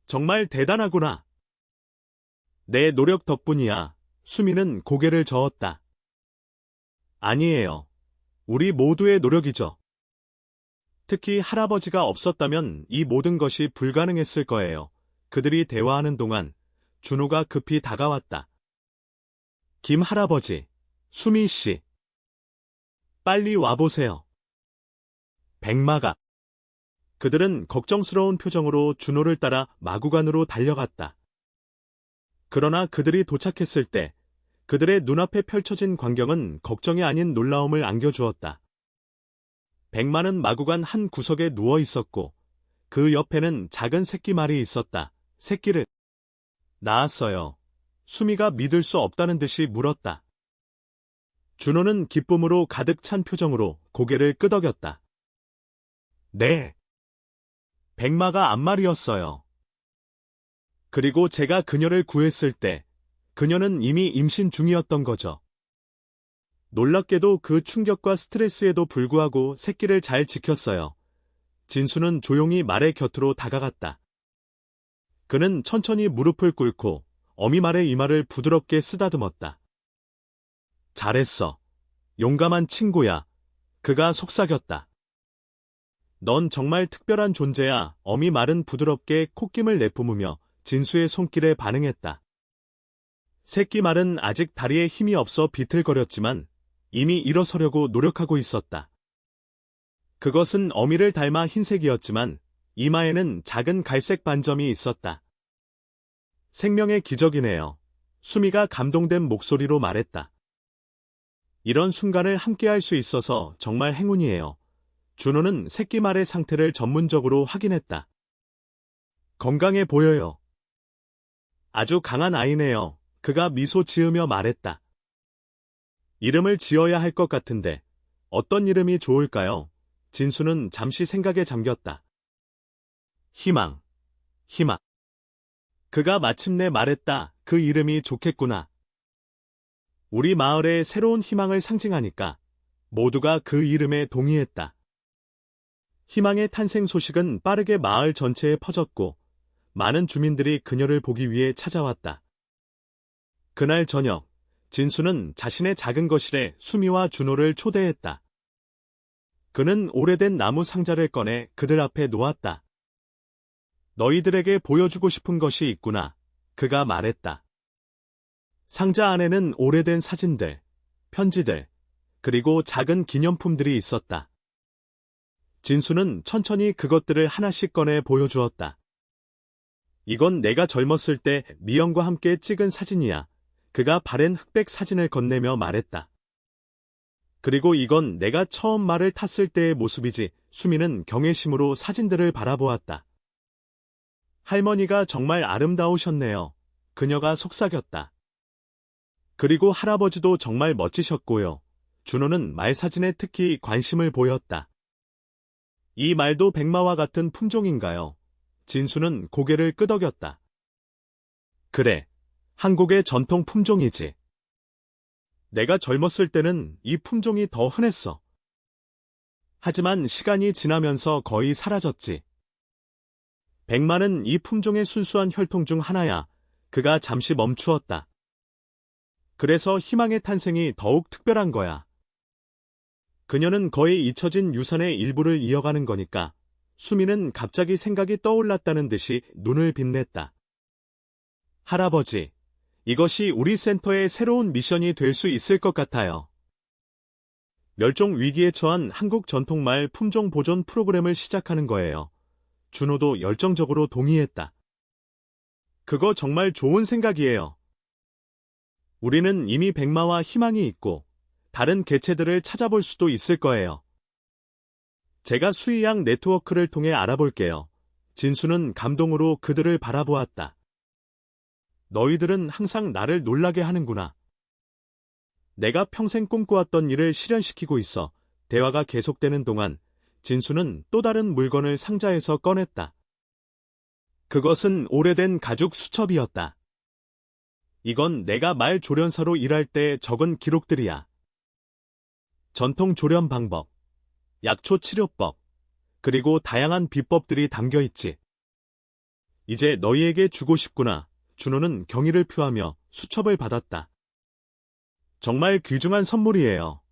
정말 대단하구나. 내 노력 덕분이야. 수미는 고개를 저었다. 아니에요. 우리 모두의 노력이죠. 특히 할아버지가 없었다면 이 모든 것이 불가능했을 거예요. 그들이 대화하는 동안 준호가 급히 다가왔다. 김 할아버지, 수미 씨. 빨리 와보세요. 백마가. 그들은 걱정스러운 표정으로 준호를 따라 마구간으로 달려갔다. 그러나 그들이 도착했을 때 그들의 눈앞에 펼쳐진 광경은 걱정이 아닌 놀라움을 안겨주었다. 백마는 마구간 한 구석에 누워 있었고 그 옆에는 작은 새끼말이 있었다. 새끼를 낳았어요. 수미가 믿을 수 없다는 듯이 물었다. 준호는 기쁨으로 가득 찬 표정으로 고개를 끄덕였다. 네. 백마가 암말이었어요. 그리고 제가 그녀를 구했을 때 그녀는 이미 임신 중이었던 거죠. 놀랍게도 그 충격과 스트레스에도 불구하고 새끼를 잘 지켰어요. 진수는 조용히 말의 곁으로 다가갔다. 그는 천천히 무릎을 꿇고 어미 말의 이마를 부드럽게 쓰다듬었다. 잘했어. 용감한 친구야. 그가 속삭였다. 넌 정말 특별한 존재야. 어미 말은 부드럽게 콧김을 내뿜으며 진수의 손길에 반응했다. 새끼 말은 아직 다리에 힘이 없어 비틀거렸지만 이미 일어서려고 노력하고 있었다. 그것은 어미를 닮아 흰색이었지만 이마에는 작은 갈색 반점이 있었다. 생명의 기적이네요. 수미가 감동된 목소리로 말했다. 이런 순간을 함께할 수 있어서 정말 행운이에요. 준호는 새끼 말의 상태를 전문적으로 확인했다. 건강해 보여요. 아주 강한 아이네요. 그가 미소 지으며 말했다. 이름을 지어야 할 것 같은데 어떤 이름이 좋을까요? 진수는 잠시 생각에 잠겼다. 희망. 희망. 그가 마침내 말했다. 그 이름이 좋겠구나. 우리 마을의 새로운 희망을 상징하니까 모두가 그 이름에 동의했다. 희망의 탄생 소식은 빠르게 마을 전체에 퍼졌고 많은 주민들이 그녀를 보기 위해 찾아왔다. 그날 저녁, 진수는 자신의 작은 거실에 수미와 준호를 초대했다. 그는 오래된 나무 상자를 꺼내 그들 앞에 놓았다. 너희들에게 보여주고 싶은 것이 있구나. 그가 말했다. 상자 안에는 오래된 사진들, 편지들, 그리고 작은 기념품들이 있었다. 진수는 천천히 그것들을 하나씩 꺼내 보여주었다. 이건 내가 젊었을 때 미영과 함께 찍은 사진이야. 그가 바랜 흑백 사진을 건네며 말했다. 그리고 이건 내가 처음 말을 탔을 때의 모습이지. 수미는 경외심으로 사진들을 바라보았다. 할머니가 정말 아름다우셨네요. 그녀가 속삭였다. 그리고 할아버지도 정말 멋지셨고요. 준호는 말 사진에 특히 관심을 보였다. 이 말도 백마와 같은 품종인가요? 진수는 고개를 끄덕였다. 그래, 한국의 전통 품종이지. 내가 젊었을 때는 이 품종이 더 흔했어. 하지만 시간이 지나면서 거의 사라졌지. 백마는 이 품종의 순수한 혈통 중 하나야. 그가 잠시 멈추었다. 그래서 희망의 탄생이 더욱 특별한 거야. 그녀는 거의 잊혀진 유산의 일부를 이어가는 거니까. 수미는 갑자기 생각이 떠올랐다는 듯이 눈을 빛냈다. 할아버지, 이것이 우리 센터의 새로운 미션이 될 수 있을 것 같아요. 멸종 위기에 처한 한국 전통말 품종 보존 프로그램을 시작하는 거예요. 준호도 열정적으로 동의했다. 그거 정말 좋은 생각이에요. 우리는 이미 백마와 희망이 있고 다른 개체들을 찾아볼 수도 있을 거예요. 제가 수의양 네트워크를 통해 알아볼게요. 진수는 감동으로 그들을 바라보았다. 너희들은 항상 나를 놀라게 하는구나. 내가 평생 꿈꿔왔던 일을 실현시키고 있어. 대화가 계속되는 동안 진수는 또 다른 물건을 상자에서 꺼냈다. 그것은 오래된 가죽 수첩이었다. 이건 내가 말 조련사로 일할 때 적은 기록들이야. 전통 조련 방법, 약초 치료법, 그리고 다양한 비법들이 담겨 있지. 이제 너희에게 주고 싶구나. 준호는 경의를 표하며 수첩을 받았다. 정말 귀중한 선물이에요.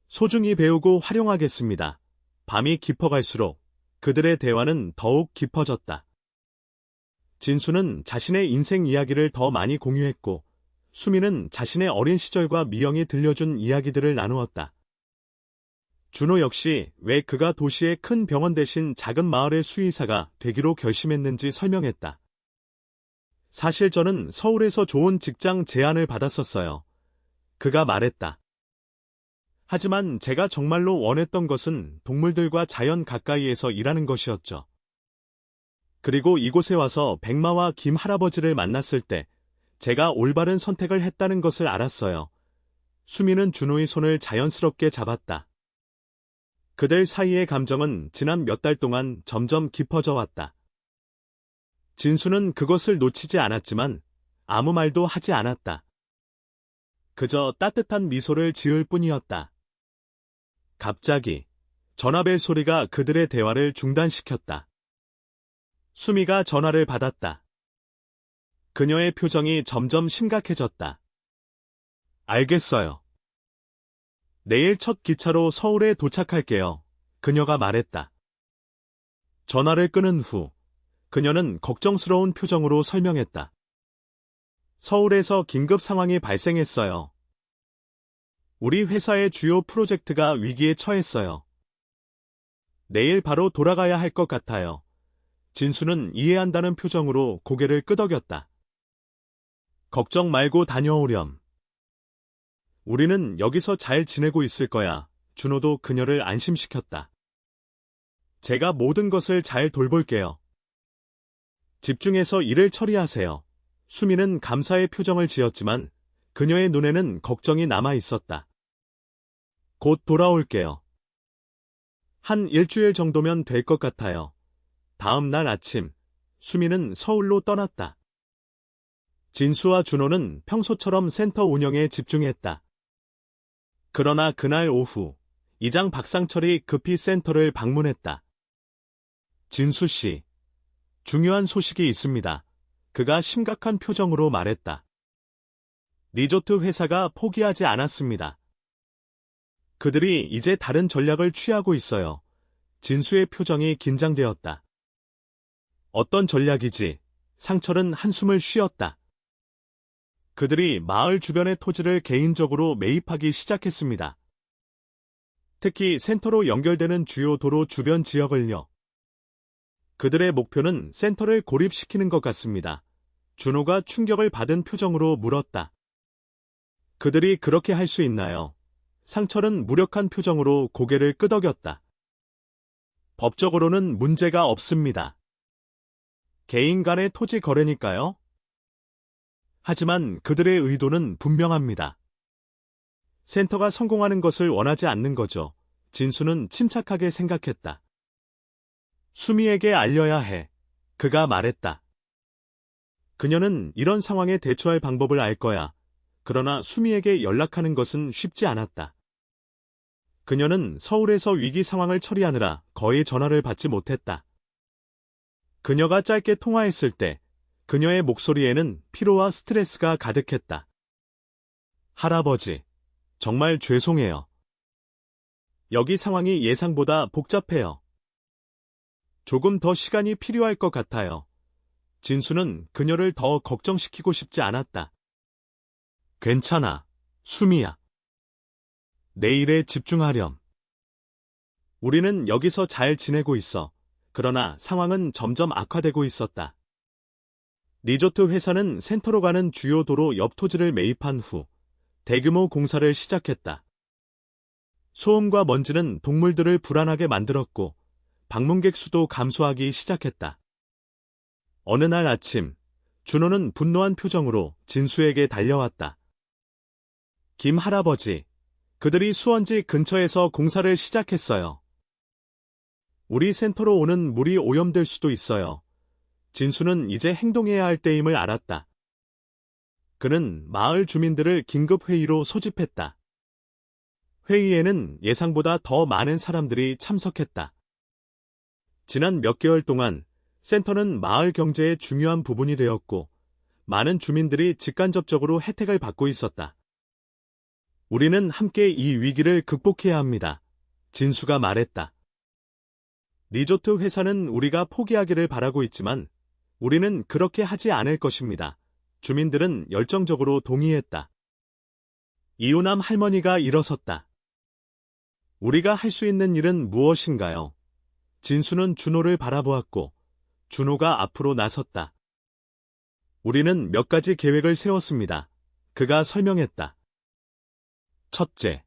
소중히 배우고 활용하겠습니다. 밤이 깊어갈수록 그들의 대화는 더욱 깊어졌다. 진수는 자신의 인생 이야기를 더 많이 공유했고, 수미는 자신의 어린 시절과 미영이 들려준 이야기들을 나누었다. 준호 역시 왜 그가 도시의 큰 병원 대신 작은 마을의 수의사가 되기로 결심했는지 설명했다. 사실 저는 서울에서 좋은 직장 제안을 받았었어요. 그가 말했다. 하지만 제가 정말로 원했던 것은 동물들과 자연 가까이에서 일하는 것이었죠. 그리고 이곳에 와서 백마와 김 할아버지를 만났을 때 제가 올바른 선택을 했다는 것을 알았어요. 수미는 준호의 손을 자연스럽게 잡았다. 그들 사이의 감정은 지난 몇 달 동안 점점 깊어져 왔다. 진수는 그것을 놓치지 않았지만 아무 말도 하지 않았다. 그저 따뜻한 미소를 지을 뿐이었다. 갑자기 전화벨 소리가 그들의 대화를 중단시켰다. 수미가 전화를 받았다. 그녀의 표정이 점점 심각해졌다. 알겠어요. 내일 첫 기차로 서울에 도착할게요. 그녀가 말했다. 전화를 끊은 후 그녀는 걱정스러운 표정으로 설명했다. 서울에서 긴급 상황이 발생했어요. 우리 회사의 주요 프로젝트가 위기에 처했어요. 내일 바로 돌아가야 할 것 같아요. 진수는 이해한다는 표정으로 고개를 끄덕였다. 걱정 말고 다녀오렴. 우리는 여기서 잘 지내고 있을 거야. 준호도 그녀를 안심시켰다. 제가 모든 것을 잘 돌볼게요. 집중해서 일을 처리하세요. 수미는 감사의 표정을 지었지만 그녀의 눈에는 걱정이 남아 있었다. 곧 돌아올게요. 한 일주일 정도면 될 것 같아요. 다음 날 아침, 수미는 서울로 떠났다. 진수와 준호는 평소처럼 센터 운영에 집중했다. 그러나 그날 오후, 이장 박상철이 급히 센터를 방문했다. 진수 씨, 중요한 소식이 있습니다. 그가 심각한 표정으로 말했다. 리조트 회사가 포기하지 않았습니다. 그들이 이제 다른 전략을 취하고 있어요. 진수의 표정이 긴장되었다. 어떤 전략이지? 상철은 한숨을 쉬었다. 그들이 마을 주변의 토지를 개인적으로 매입하기 시작했습니다. 특히 센터로 연결되는 주요 도로 주변 지역을요. 그들의 목표는 센터를 고립시키는 것 같습니다. 준호가 충격을 받은 표정으로 물었다. 그들이 그렇게 할 수 있나요? 상철은 무력한 표정으로 고개를 끄덕였다. 법적으로는 문제가 없습니다. 개인 간의 토지 거래니까요. 하지만 그들의 의도는 분명합니다. 센터가 성공하는 것을 원하지 않는 거죠. 진수는 침착하게 생각했다. 수미에게 알려야 해. 그가 말했다. 그녀는 이런 상황에 대처할 방법을 알 거야. 그러나 수미에게 연락하는 것은 쉽지 않았다. 그녀는 서울에서 위기 상황을 처리하느라 거의 전화를 받지 못했다. 그녀가 짧게 통화했을 때 그녀의 목소리에는 피로와 스트레스가 가득했다. 할아버지, 정말 죄송해요. 여기 상황이 예상보다 복잡해요. 조금 더 시간이 필요할 것 같아요. 진수는 그녀를 더 걱정시키고 싶지 않았다. 괜찮아, 수미야. 내 일에 집중하렴. 우리는 여기서 잘 지내고 있어. 그러나 상황은 점점 악화되고 있었다. 리조트 회사는 센터로 가는 주요 도로 옆 토지를 매입한 후 대규모 공사를 시작했다. 소음과 먼지는 동물들을 불안하게 만들었고 방문객 수도 감소하기 시작했다. 어느 날 아침, 준호는 분노한 표정으로 진수에게 달려왔다. 김 할아버지, 그들이 수원지 근처에서 공사를 시작했어요. 우리 센터로 오는 물이 오염될 수도 있어요. 진수는 이제 행동해야 할 때임을 알았다. 그는 마을 주민들을 긴급회의로 소집했다. 회의에는 예상보다 더 많은 사람들이 참석했다. 지난 몇 개월 동안 센터는 마을 경제의 중요한 부분이 되었고 많은 주민들이 직간접적으로 혜택을 받고 있었다. 우리는 함께 이 위기를 극복해야 합니다. 진수가 말했다. 리조트 회사는 우리가 포기하기를 바라고 있지만 우리는 그렇게 하지 않을 것입니다. 주민들은 열정적으로 동의했다. 이우남 할머니가 일어섰다. 우리가 할 수 있는 일은 무엇인가요? 진수는 준호를 바라보았고 준호가 앞으로 나섰다. 우리는 몇 가지 계획을 세웠습니다. 그가 설명했다. 첫째,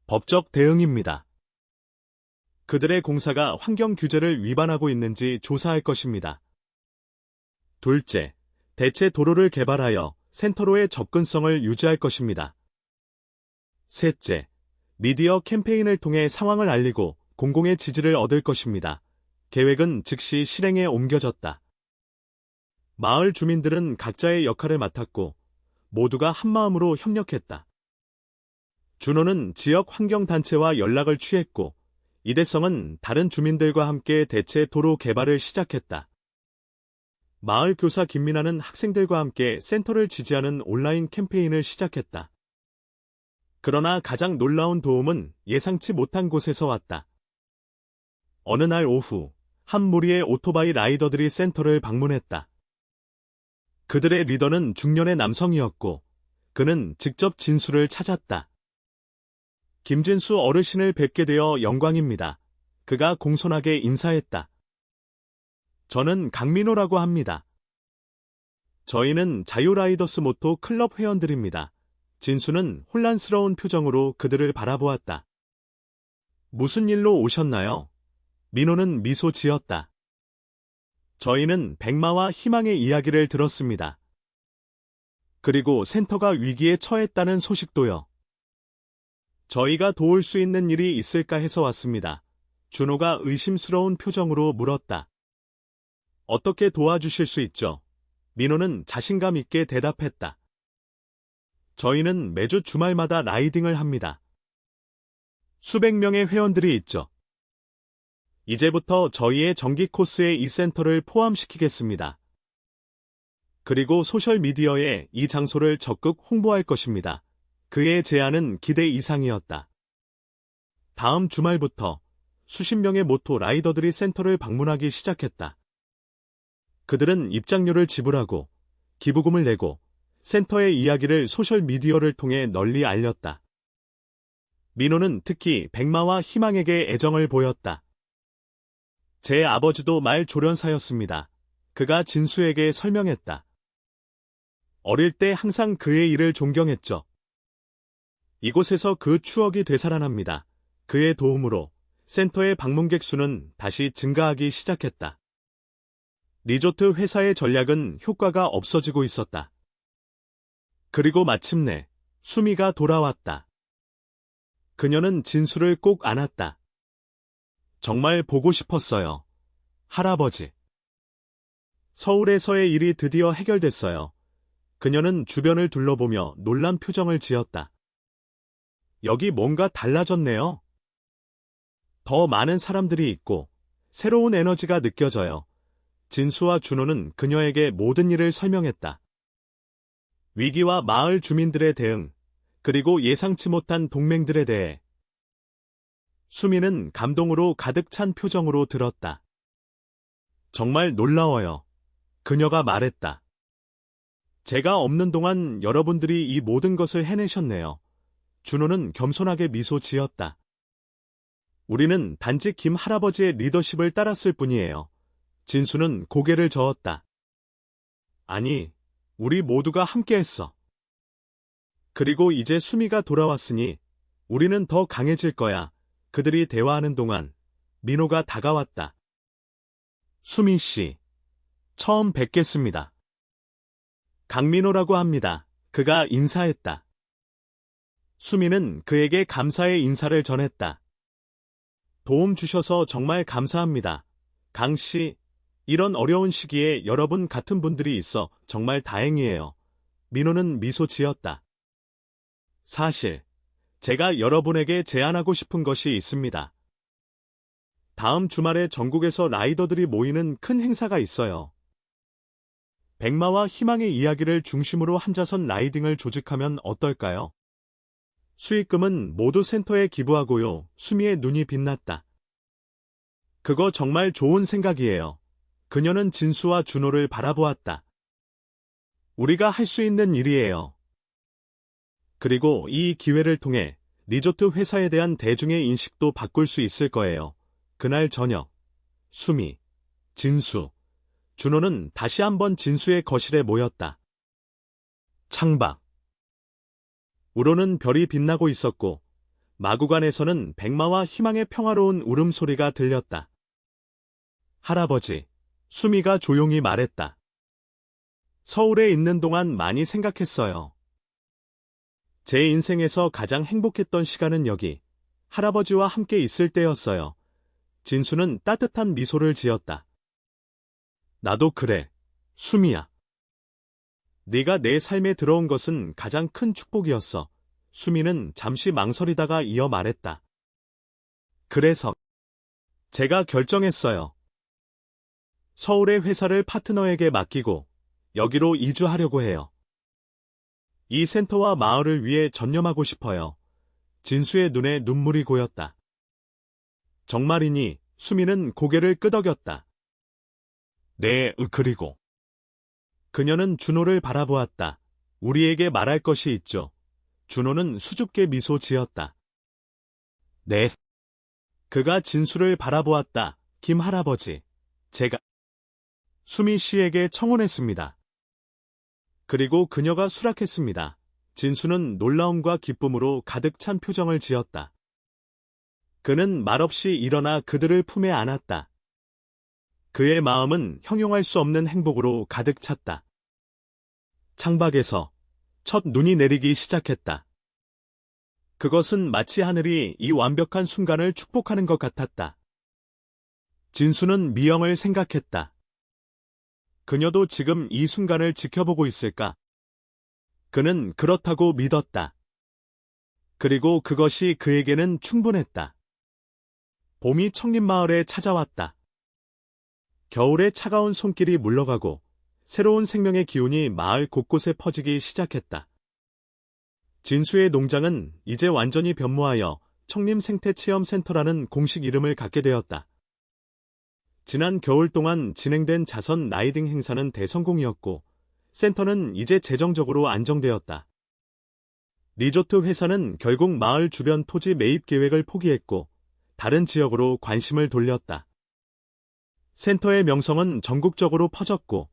법적 대응입니다. 그들의 공사가 환경 규제를 위반하고 있는지 조사할 것입니다. 둘째, 대체 도로를 개발하여 센터로의 접근성을 유지할 것입니다. 셋째, 미디어 캠페인을 통해 상황을 알리고 공공의 지지를 얻을 것입니다. 계획은 즉시 실행에 옮겨졌다. 마을 주민들은 각자의 역할을 맡았고 모두가 한마음으로 협력했다. 준호는 지역 환경단체와 연락을 취했고, 이대성은 다른 주민들과 함께 대체 도로 개발을 시작했다. 마을 교사 김민아는 학생들과 함께 센터를 지지하는 온라인 캠페인을 시작했다. 그러나 가장 놀라운 도움은 예상치 못한 곳에서 왔다. 어느 날 오후, 한 무리의 오토바이 라이더들이 센터를 방문했다. 그들의 리더는 중년의 남성이었고, 그는 직접 진수를 찾았다. 김진수 어르신을 뵙게 되어 영광입니다. 그가 공손하게 인사했다. 저는 강민호라고 합니다. 저희는 자유라이더스 모토 클럽 회원들입니다. 진수는 혼란스러운 표정으로 그들을 바라보았다. 무슨 일로 오셨나요? 민호는 미소 지었다. 저희는 백마와 희망의 이야기를 들었습니다. 그리고 센터가 위기에 처했다는 소식도요. 저희가 도울 수 있는 일이 있을까 해서 왔습니다. 준호가 의심스러운 표정으로 물었다. 어떻게 도와주실 수 있죠? 민호는 자신감 있게 대답했다. 저희는 매주 주말마다 라이딩을 합니다. 수백 명의 회원들이 있죠. 이제부터 저희의 정기 코스에 이 센터를 포함시키겠습니다. 그리고 소셜미디어에 이 장소를 적극 홍보할 것입니다. 그의 제안은 기대 이상이었다. 다음 주말부터 수십 명의 모토 라이더들이 센터를 방문하기 시작했다. 그들은 입장료를 지불하고 기부금을 내고 센터의 이야기를 소셜미디어를 통해 널리 알렸다. 민호는 특히 백마와 희망에게 애정을 보였다. 제 아버지도 말 조련사였습니다. 그가 진수에게 설명했다. 어릴 때 항상 그의 일을 존경했죠. 이곳에서 그 추억이 되살아납니다. 그의 도움으로 센터의 방문객 수는 다시 증가하기 시작했다. 리조트 회사의 전략은 효과가 없어지고 있었다. 그리고 마침내 수미가 돌아왔다. 그녀는 진수를 꼭 안았다. 정말 보고 싶었어요. 할아버지. 서울에서의 일이 드디어 해결됐어요. 그녀는 주변을 둘러보며 놀란 표정을 지었다. 여기 뭔가 달라졌네요. 더 많은 사람들이 있고 새로운 에너지가 느껴져요. 진수와 준호는 그녀에게 모든 일을 설명했다. 위기와 마을 주민들의 대응, 그리고 예상치 못한 동맹들에 대해. 수미는 감동으로 가득 찬 표정으로 들었다. 정말 놀라워요. 그녀가 말했다. 제가 없는 동안 여러분들이 이 모든 것을 해내셨네요. 준호는 겸손하게 미소 지었다. 우리는 단지 김 할아버지의 리더십을 따랐을 뿐이에요. 진수는 고개를 저었다. 아니, 우리 모두가 함께했어. 그리고 이제 수미가 돌아왔으니 우리는 더 강해질 거야. 그들이 대화하는 동안 민호가 다가왔다. 수미 씨, 처음 뵙겠습니다. 강민호라고 합니다. 그가 인사했다. 수미는 그에게 감사의 인사를 전했다. 도움 주셔서 정말 감사합니다. 강 씨, 이런 어려운 시기에 여러분 같은 분들이 있어 정말 다행이에요. 민호는 미소 지었다. 사실, 제가 여러분에게 제안하고 싶은 것이 있습니다. 다음 주말에 전국에서 라이더들이 모이는 큰 행사가 있어요. 백마와 희망의 이야기를 중심으로 한자선 라이딩을 조직하면 어떨까요? 수익금은 모두 센터에 기부하고요. 수미의 눈이 빛났다. 그거 정말 좋은 생각이에요. 그녀는 진수와 준호를 바라보았다. 우리가 할 수 있는 일이에요. 그리고 이 기회를 통해 리조트 회사에 대한 대중의 인식도 바꿀 수 있을 거예요. 그날 저녁, 수미, 진수, 준호는 다시 한번 진수의 거실에 모였다. 창밖. 우로는 별이 빛나고 있었고 마구간에서는 백마와 희망의 평화로운 울음소리가 들렸다. 할아버지, 수미가 조용히 말했다. 서울에 있는 동안 많이 생각했어요. 제 인생에서 가장 행복했던 시간은 여기, 할아버지와 함께 있을 때였어요. 진수는 따뜻한 미소를 지었다. 나도 그래, 수미야. 네가 내 삶에 들어온 것은 가장 큰 축복이었어. 수미는 잠시 망설이다가 이어 말했다. 그래서 제가 결정했어요. 서울의 회사를 파트너에게 맡기고 여기로 이주하려고 해요. 이 센터와 마을을 위해 전념하고 싶어요. 진수의 눈에 눈물이 고였다. 정말이니? 수미는 고개를 끄덕였다. 네, 그리고. 그녀는 준호를 바라보았다. 우리에게 말할 것이 있죠. 준호는 수줍게 미소 지었다. 네. 그가 진수를 바라보았다. 김 할아버지, 제가 수미 씨에게 청혼했습니다. 그리고 그녀가 수락했습니다. 진수는 놀라움과 기쁨으로 가득 찬 표정을 지었다. 그는 말없이 일어나 그들을 품에 안았다. 그의 마음은 형용할 수 없는 행복으로 가득 찼다. 창밖에서 첫 눈이 내리기 시작했다. 그것은 마치 하늘이 이 완벽한 순간을 축복하는 것 같았다. 진수는 미영을 생각했다. 그녀도 지금 이 순간을 지켜보고 있을까? 그는 그렇다고 믿었다. 그리고 그것이 그에게는 충분했다. 봄이 청림마을에 찾아왔다. 겨울의 차가운 손길이 물러가고 새로운 생명의 기운이 마을 곳곳에 퍼지기 시작했다. 진수의 농장은 이제 완전히 변모하여 청림생태체험센터라는 공식 이름을 갖게 되었다. 지난 겨울 동안 진행된 자선 라이딩 행사는 대성공이었고 센터는 이제 재정적으로 안정되었다. 리조트 회사는 결국 마을 주변 토지 매입 계획을 포기했고 다른 지역으로 관심을 돌렸다. 센터의 명성은 전국적으로 퍼졌고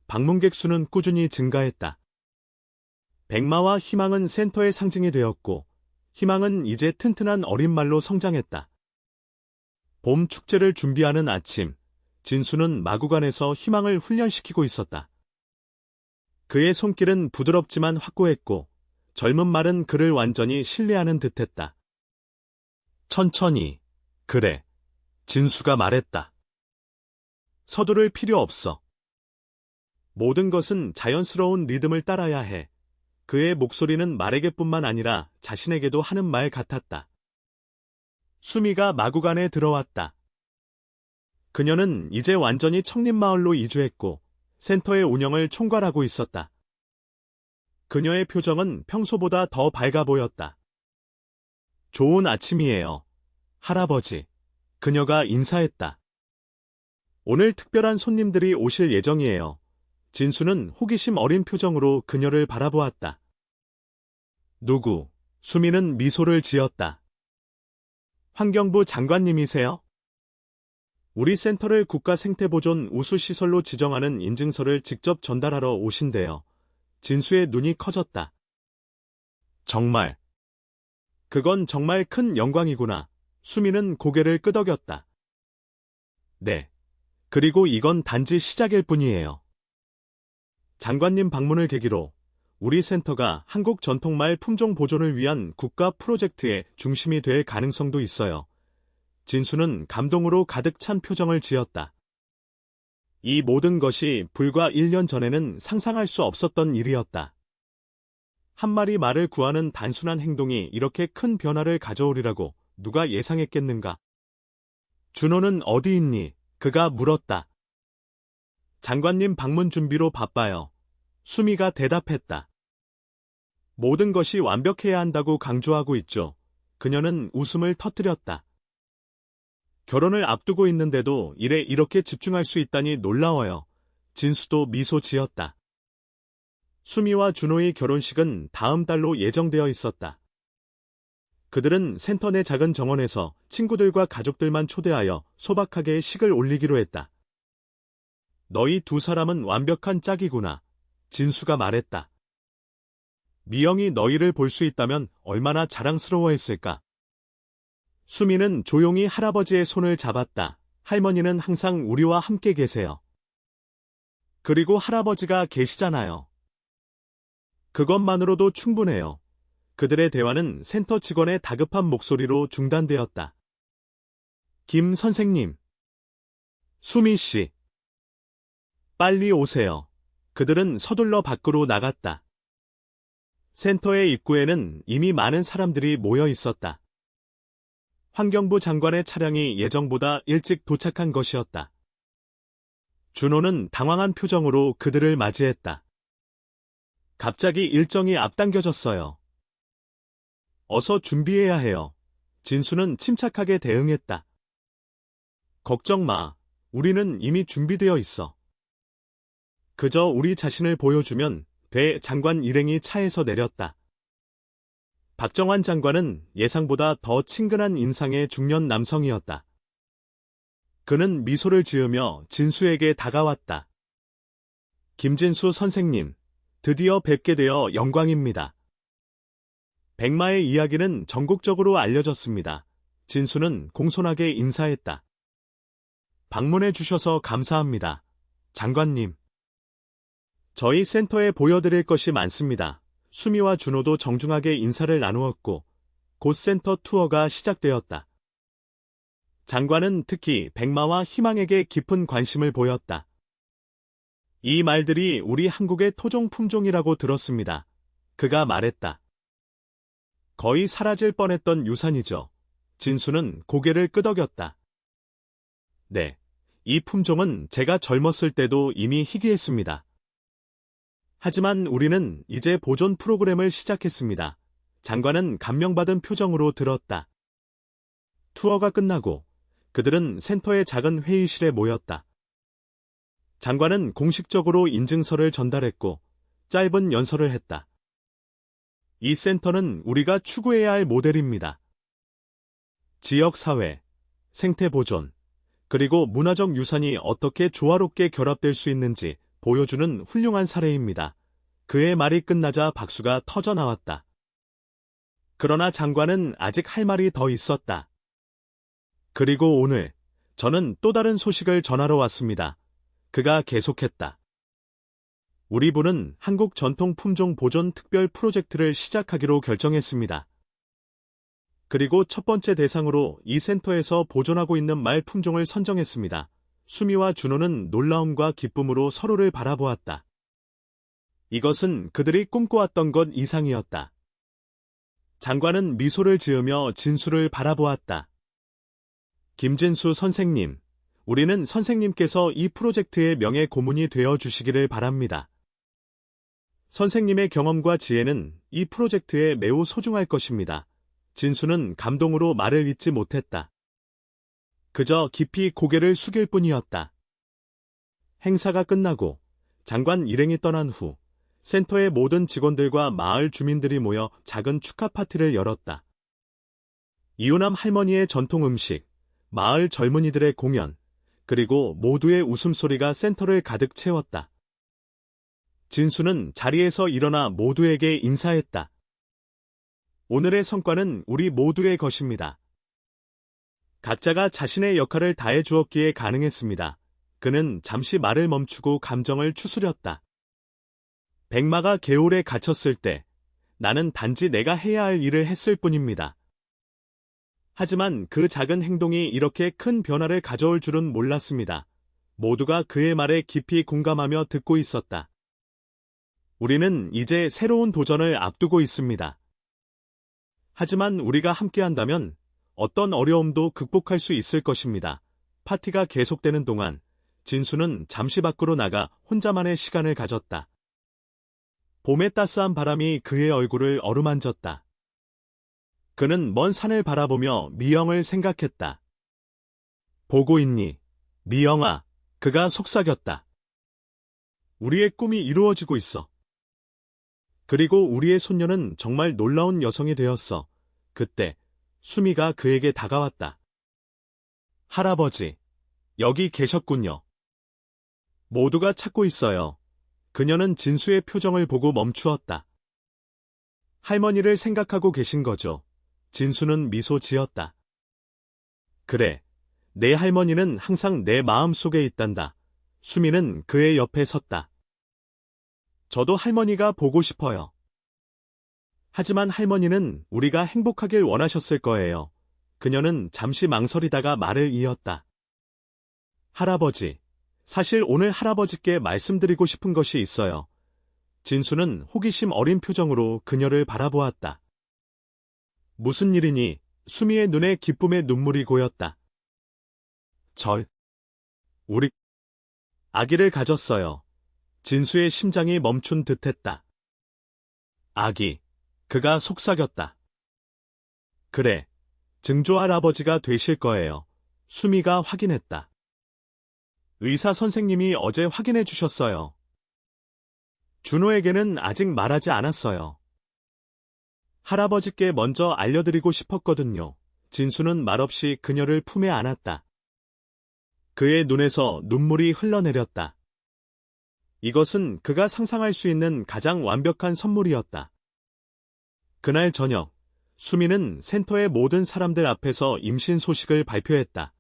방문객 수는 꾸준히 증가했다. 백마와 희망은 센터의 상징이 되었고 희망은 이제 튼튼한 어린 말로 성장했다. 봄 축제를 준비하는 아침, 진수는 마구간에서 희망을 훈련시키고 있었다. 그의 손길은 부드럽지만 확고했고 젊은 말은 그를 완전히 신뢰하는 듯했다. 천천히, 그래, 진수가 말했다. 서두를 필요 없어. 모든 것은 자연스러운 리듬을 따라야 해. 그의 목소리는 말에게뿐만 아니라 자신에게도 하는 말 같았다. 수미가 마구간에 들어왔다. 그녀는 이제 완전히 청림마을로 이주했고 센터의 운영을 총괄하고 있었다. 그녀의 표정은 평소보다 더 밝아 보였다. 좋은 아침이에요, 할아버지. 그녀가 인사했다. 오늘 특별한 손님들이 오실 예정이에요. 진수는 호기심 어린 표정으로 그녀를 바라보았다. 누구? 수미는 미소를 지었다. 환경부 장관님이세요? 우리 센터를 국가생태보존 우수시설로 지정하는 인증서를 직접 전달하러 오신대요. 진수의 눈이 커졌다. 정말. 그건 정말 큰 영광이구나. 수미는 고개를 끄덕였다. 네. 그리고 이건 단지 시작일 뿐이에요. 장관님 방문을 계기로 우리 센터가 한국 전통말 품종 보존을 위한 국가 프로젝트의 중심이 될 가능성도 있어요. 진수는 감동으로 가득 찬 표정을 지었다. 이 모든 것이 불과 1년 전에는 상상할 수 없었던 일이었다. 한 마리 말을 구하는 단순한 행동이 이렇게 큰 변화를 가져오리라고 누가 예상했겠는가? 준호는 어디 있니? 그가 물었다. 장관님 방문 준비로 바빠요. 수미가 대답했다. 모든 것이 완벽해야 한다고 강조하고 있죠. 그녀는 웃음을 터뜨렸다. 결혼을 앞두고 있는데도 일에 이렇게 집중할 수 있다니 놀라워요. 진수도 미소 지었다. 수미와 준호의 결혼식은 다음 달로 예정되어 있었다. 그들은 센터 내 작은 정원에서 친구들과 가족들만 초대하여 소박하게 식을 올리기로 했다. 너희 두 사람은 완벽한 짝이구나. 진수가 말했다. 미영이 너희를 볼 수 있다면 얼마나 자랑스러워했을까. 수미는 조용히 할아버지의 손을 잡았다. 할머니는 항상 우리와 함께 계세요. 그리고 할아버지가 계시잖아요. 그것만으로도 충분해요. 그들의 대화는 센터 직원의 다급한 목소리로 중단되었다. 김 선생님. 수미 씨. 빨리 오세요. 그들은 서둘러 밖으로 나갔다. 센터의 입구에는 이미 많은 사람들이 모여 있었다. 환경부 장관의 차량이 예정보다 일찍 도착한 것이었다. 준호는 당황한 표정으로 그들을 맞이했다. 갑자기 일정이 앞당겨졌어요. 어서 준비해야 해요. 진수는 침착하게 대응했다. 걱정 마. 우리는 이미 준비되어 있어. 그저 우리 자신을 보여주면 돼. 장관 일행이 차에서 내렸다. 박정환 장관은 예상보다 더 친근한 인상의 중년 남성이었다. 그는 미소를 지으며 진수에게 다가왔다. 김진수 선생님, 드디어 뵙게 되어 영광입니다. 백마의 이야기는 전국적으로 알려졌습니다. 진수는 공손하게 인사했다. 방문해 주셔서 감사합니다. 장관님. 저희 센터에 보여드릴 것이 많습니다. 수미와 준호도 정중하게 인사를 나누었고 곧 센터 투어가 시작되었다. 장관은 특히 백마와 희망에게 깊은 관심을 보였다. 이 말들이 우리 한국의 토종 품종이라고 들었습니다. 그가 말했다. 거의 사라질 뻔했던 유산이죠. 진수는 고개를 끄덕였다. 네, 이 품종은 제가 젊었을 때도 이미 희귀했습니다. 하지만 우리는 이제 보존 프로그램을 시작했습니다. 장관은 감명받은 표정으로 들었다. 투어가 끝나고 그들은 센터의 작은 회의실에 모였다. 장관은 공식적으로 인증서를 전달했고 짧은 연설을 했다. 이 센터는 우리가 추구해야 할 모델입니다. 지역사회, 생태보존, 그리고 문화적 유산이 어떻게 조화롭게 결합될 수 있는지 보여주는 훌륭한 사례입니다. 그의 말이 끝나자 박수가 터져나왔다. 그러나 장관은 아직 할 말이 더 있었다. 그리고 오늘 저는 또 다른 소식을 전하러 왔습니다. 그가 계속했다. 우리 부는 한국 전통 품종 보존 특별 프로젝트를 시작하기로 결정했습니다. 그리고 첫 번째 대상으로 이 센터에서 보존하고 있는 말 품종을 선정했습니다. 수미와 준호는 놀라움과 기쁨으로 서로를 바라보았다. 이것은 그들이 꿈꿔왔던 것 이상이었다. 장관은 미소를 지으며 진수를 바라보았다. 김진수 선생님, 우리는 선생님께서 이 프로젝트의 명예 고문이 되어 주시기를 바랍니다. 선생님의 경험과 지혜는 이 프로젝트에 매우 소중할 것입니다. 진수는 감동으로 말을 잇지 못했다. 그저 깊이 고개를 숙일 뿐이었다. 행사가 끝나고 장관 일행이 떠난 후 센터의 모든 직원들과 마을 주민들이 모여 작은 축하 파티를 열었다. 이호남 할머니의 전통 음식, 마을 젊은이들의 공연, 그리고 모두의 웃음소리가 센터를 가득 채웠다. 진수는 자리에서 일어나 모두에게 인사했다. 오늘의 성과는 우리 모두의 것입니다. 각자가 자신의 역할을 다해 주었기에 가능했습니다. 그는 잠시 말을 멈추고 감정을 추스렸다. 백마가 개울에 갇혔을 때 나는 단지 내가 해야 할 일을 했을 뿐입니다. 하지만 그 작은 행동이 이렇게 큰 변화를 가져올 줄은 몰랐습니다. 모두가 그의 말에 깊이 공감하며 듣고 있었다. 우리는 이제 새로운 도전을 앞두고 있습니다. 하지만 우리가 함께한다면 어떤 어려움도 극복할 수 있을 것입니다. 파티가 계속되는 동안 진수는 잠시 밖으로 나가 혼자만의 시간을 가졌다. 봄의 따스한 바람이 그의 얼굴을 어루만졌다. 그는 먼 산을 바라보며 미영을 생각했다. 보고 있니? 미영아, 그가 속삭였다. 우리의 꿈이 이루어지고 있어. 그리고 우리의 손녀는 정말 놀라운 여성이 되었어. 그때 수미가 그에게 다가왔다. 할아버지, 여기 계셨군요. 모두가 찾고 있어요. 그녀는 진수의 표정을 보고 멈추었다. 할머니를 생각하고 계신 거죠. 진수는 미소 지었다. 그래, 내 할머니는 항상 내 마음속에 있단다. 수미는 그의 옆에 섰다. 저도 할머니가 보고 싶어요. 하지만 할머니는 우리가 행복하길 원하셨을 거예요. 그녀는 잠시 망설이다가 말을 이었다. 할아버지, 사실 오늘 할아버지께 말씀드리고 싶은 것이 있어요. 진수는 호기심 어린 표정으로 그녀를 바라보았다. 무슨 일이니? 수미의 눈에 기쁨의 눈물이 고였다. 우리 아기를 가졌어요. 진수의 심장이 멈춘 듯했다. 아기. 그가 속삭였다. 그래. 증조할아버지가 되실 거예요. 수미가 확인했다. 의사 선생님이 어제 확인해 주셨어요. 준호에게는 아직 말하지 않았어요. 할아버지께 먼저 알려드리고 싶었거든요. 진수는 말없이 그녀를 품에 안았다. 그의 눈에서 눈물이 흘러내렸다. 이것은 그가 상상할 수 있는 가장 완벽한 선물이었다. 그날 저녁, 수미는 센터의 모든 사람들 앞에서 임신 소식을 발표했다.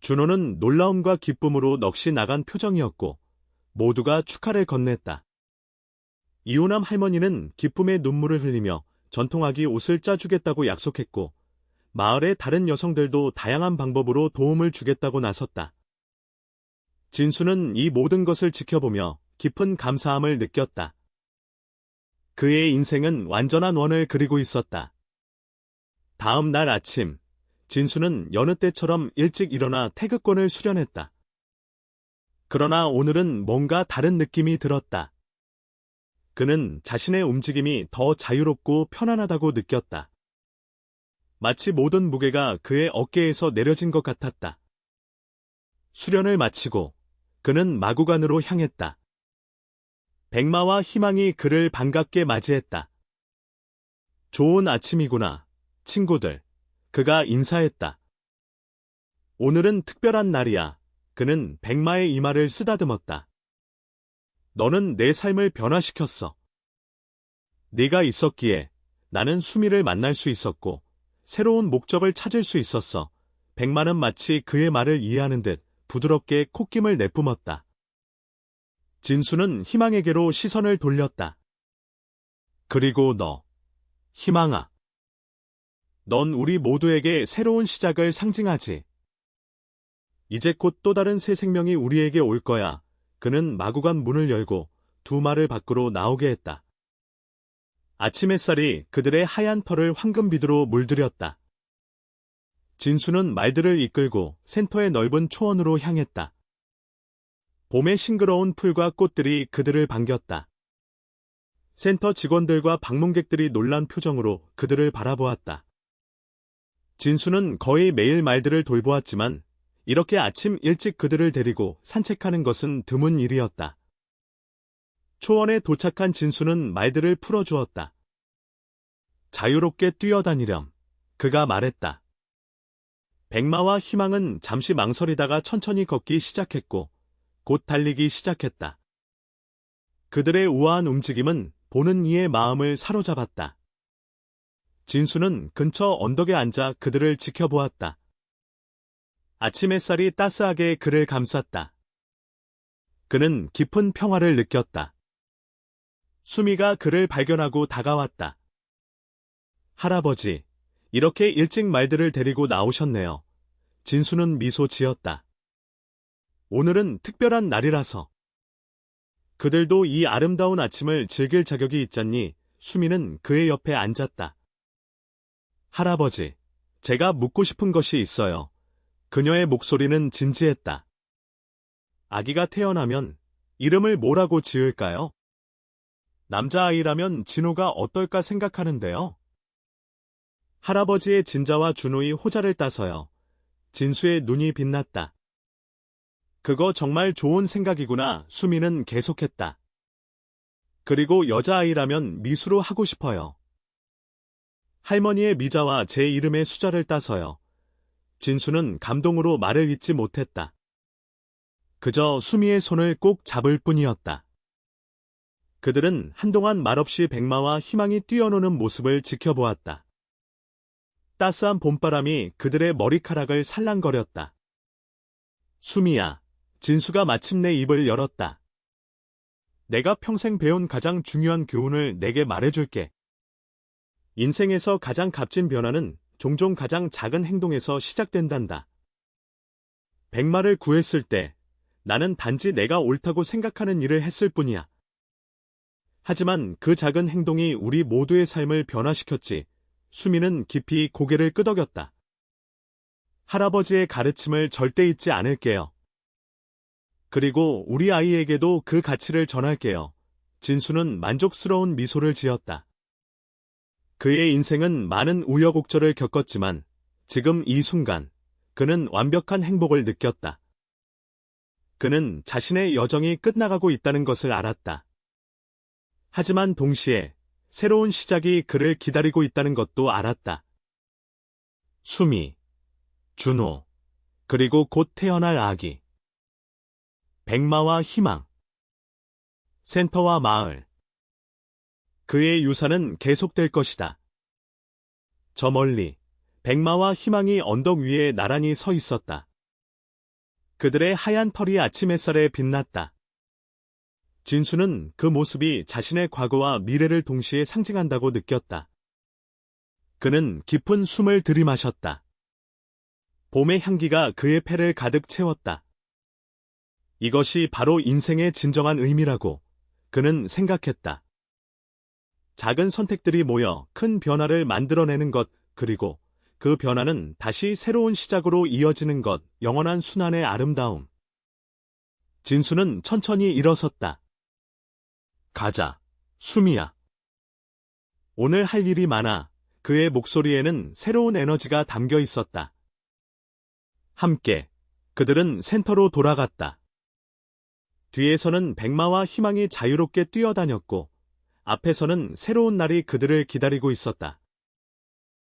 준호는 놀라움과 기쁨으로 넋이 나간 표정이었고 모두가 축하를 건넸다. 이호남 할머니는 기쁨의 눈물을 흘리며 전통아기 옷을 짜주겠다고 약속했고 마을의 다른 여성들도 다양한 방법으로 도움을 주겠다고 나섰다. 진수는 이 모든 것을 지켜보며 깊은 감사함을 느꼈다. 그의 인생은 완전한 원을 그리고 있었다. 다음 날 아침, 진수는 여느 때처럼 일찍 일어나 태극권을 수련했다. 그러나 오늘은 뭔가 다른 느낌이 들었다. 그는 자신의 움직임이 더 자유롭고 편안하다고 느꼈다. 마치 모든 무게가 그의 어깨에서 내려진 것 같았다. 수련을 마치고 그는 마구간으로 향했다. 백마와 희망이 그를 반갑게 맞이했다. 좋은 아침이구나, 친구들. 그가 인사했다. 오늘은 특별한 날이야. 그는 백마의 이마를 쓰다듬었다. 너는 내 삶을 변화시켰어. 네가 있었기에 나는 수미를 만날 수 있었고 새로운 목적을 찾을 수 있었어. 백마는 마치 그의 말을 이해하는 듯 부드럽게 콧김을 내뿜었다. 진수는 희망에게로 시선을 돌렸다. 그리고 너, 희망아. 넌 우리 모두에게 새로운 시작을 상징하지. 이제 곧 또 다른 새 생명이 우리에게 올 거야. 그는 마구간 문을 열고 두 말을 밖으로 나오게 했다. 아침 햇살이 그들의 하얀 털을 황금빛으로 물들였다. 진수는 말들을 이끌고 센터의 넓은 초원으로 향했다. 봄의 싱그러운 풀과 꽃들이 그들을 반겼다. 센터 직원들과 방문객들이 놀란 표정으로 그들을 바라보았다. 진수는 거의 매일 말들을 돌보았지만 이렇게 아침 일찍 그들을 데리고 산책하는 것은 드문 일이었다. 초원에 도착한 진수는 말들을 풀어주었다. 자유롭게 뛰어다니렴. 그가 말했다. 백마와 희망은 잠시 망설이다가 천천히 걷기 시작했고 곧 달리기 시작했다. 그들의 우아한 움직임은 보는 이의 마음을 사로잡았다. 진수는 근처 언덕에 앉아 그들을 지켜보았다. 아침 햇살이 따스하게 그를 감쌌다. 그는 깊은 평화를 느꼈다. 수미가 그를 발견하고 다가왔다. 할아버지, 이렇게 일찍 말들을 데리고 나오셨네요. 진수는 미소 지었다. 오늘은 특별한 날이라서. 그들도 이 아름다운 아침을 즐길 자격이 있잖니. 수미는 그의 옆에 앉았다. 할아버지, 제가 묻고 싶은 것이 있어요. 그녀의 목소리는 진지했다. 아기가 태어나면 이름을 뭐라고 지을까요? 남자아이라면 진호가 어떨까 생각하는데요. 할아버지의 진자와 준호의 호자를 따서요. 진수의 눈이 빛났다. 그거 정말 좋은 생각이구나. 수미는 계속했다. 그리고 여자아이라면 미수로 하고 싶어요. 할머니의 미자와 제 이름의 수자를 따서요. 진수는 감동으로 말을 잇지 못했다. 그저 수미의 손을 꼭 잡을 뿐이었다. 그들은 한동안 말없이 백마와 희망이 뛰어노는 모습을 지켜보았다. 따스한 봄바람이 그들의 머리카락을 살랑거렸다. 수미야, 진수가 마침내 입을 열었다. 내가 평생 배운 가장 중요한 교훈을 내게 말해줄게. 인생에서 가장 값진 변화는 종종 가장 작은 행동에서 시작된단다. 백마를 구했을 때 나는 단지 내가 옳다고 생각하는 일을 했을 뿐이야. 하지만 그 작은 행동이 우리 모두의 삶을 변화시켰지. 수미는 깊이 고개를 끄덕였다. 할아버지의 가르침을 절대 잊지 않을게요. 그리고 우리 아이에게도 그 가치를 전할게요. 진수는 만족스러운 미소를 지었다. 그의 인생은 많은 우여곡절을 겪었지만 지금 이 순간 그는 완벽한 행복을 느꼈다. 그는 자신의 여정이 끝나가고 있다는 것을 알았다. 하지만 동시에 새로운 시작이 그를 기다리고 있다는 것도 알았다. 수미, 준호, 그리고 곧 태어날 아기. 백마와 희망. 센터와 마을. 그의 유산은 계속될 것이다. 저 멀리 백마와 희망이 언덕 위에 나란히 서 있었다. 그들의 하얀 털이 아침 햇살에 빛났다. 진수는 그 모습이 자신의 과거와 미래를 동시에 상징한다고 느꼈다. 그는 깊은 숨을 들이마셨다. 봄의 향기가 그의 폐를 가득 채웠다. 이것이 바로 인생의 진정한 의미라고 그는 생각했다. 작은 선택들이 모여 큰 변화를 만들어내는 것, 그리고 그 변화는 다시 새로운 시작으로 이어지는 것, 영원한 순환의 아름다움. 진수는 천천히 일어섰다. 가자, 수미야. 오늘 할 일이 많아. 그의 목소리에는 새로운 에너지가 담겨 있었다. 함께 그들은 센터로 돌아갔다. 뒤에서는 백마와 희망이 자유롭게 뛰어다녔고 앞에서는 새로운 날이 그들을 기다리고 있었다.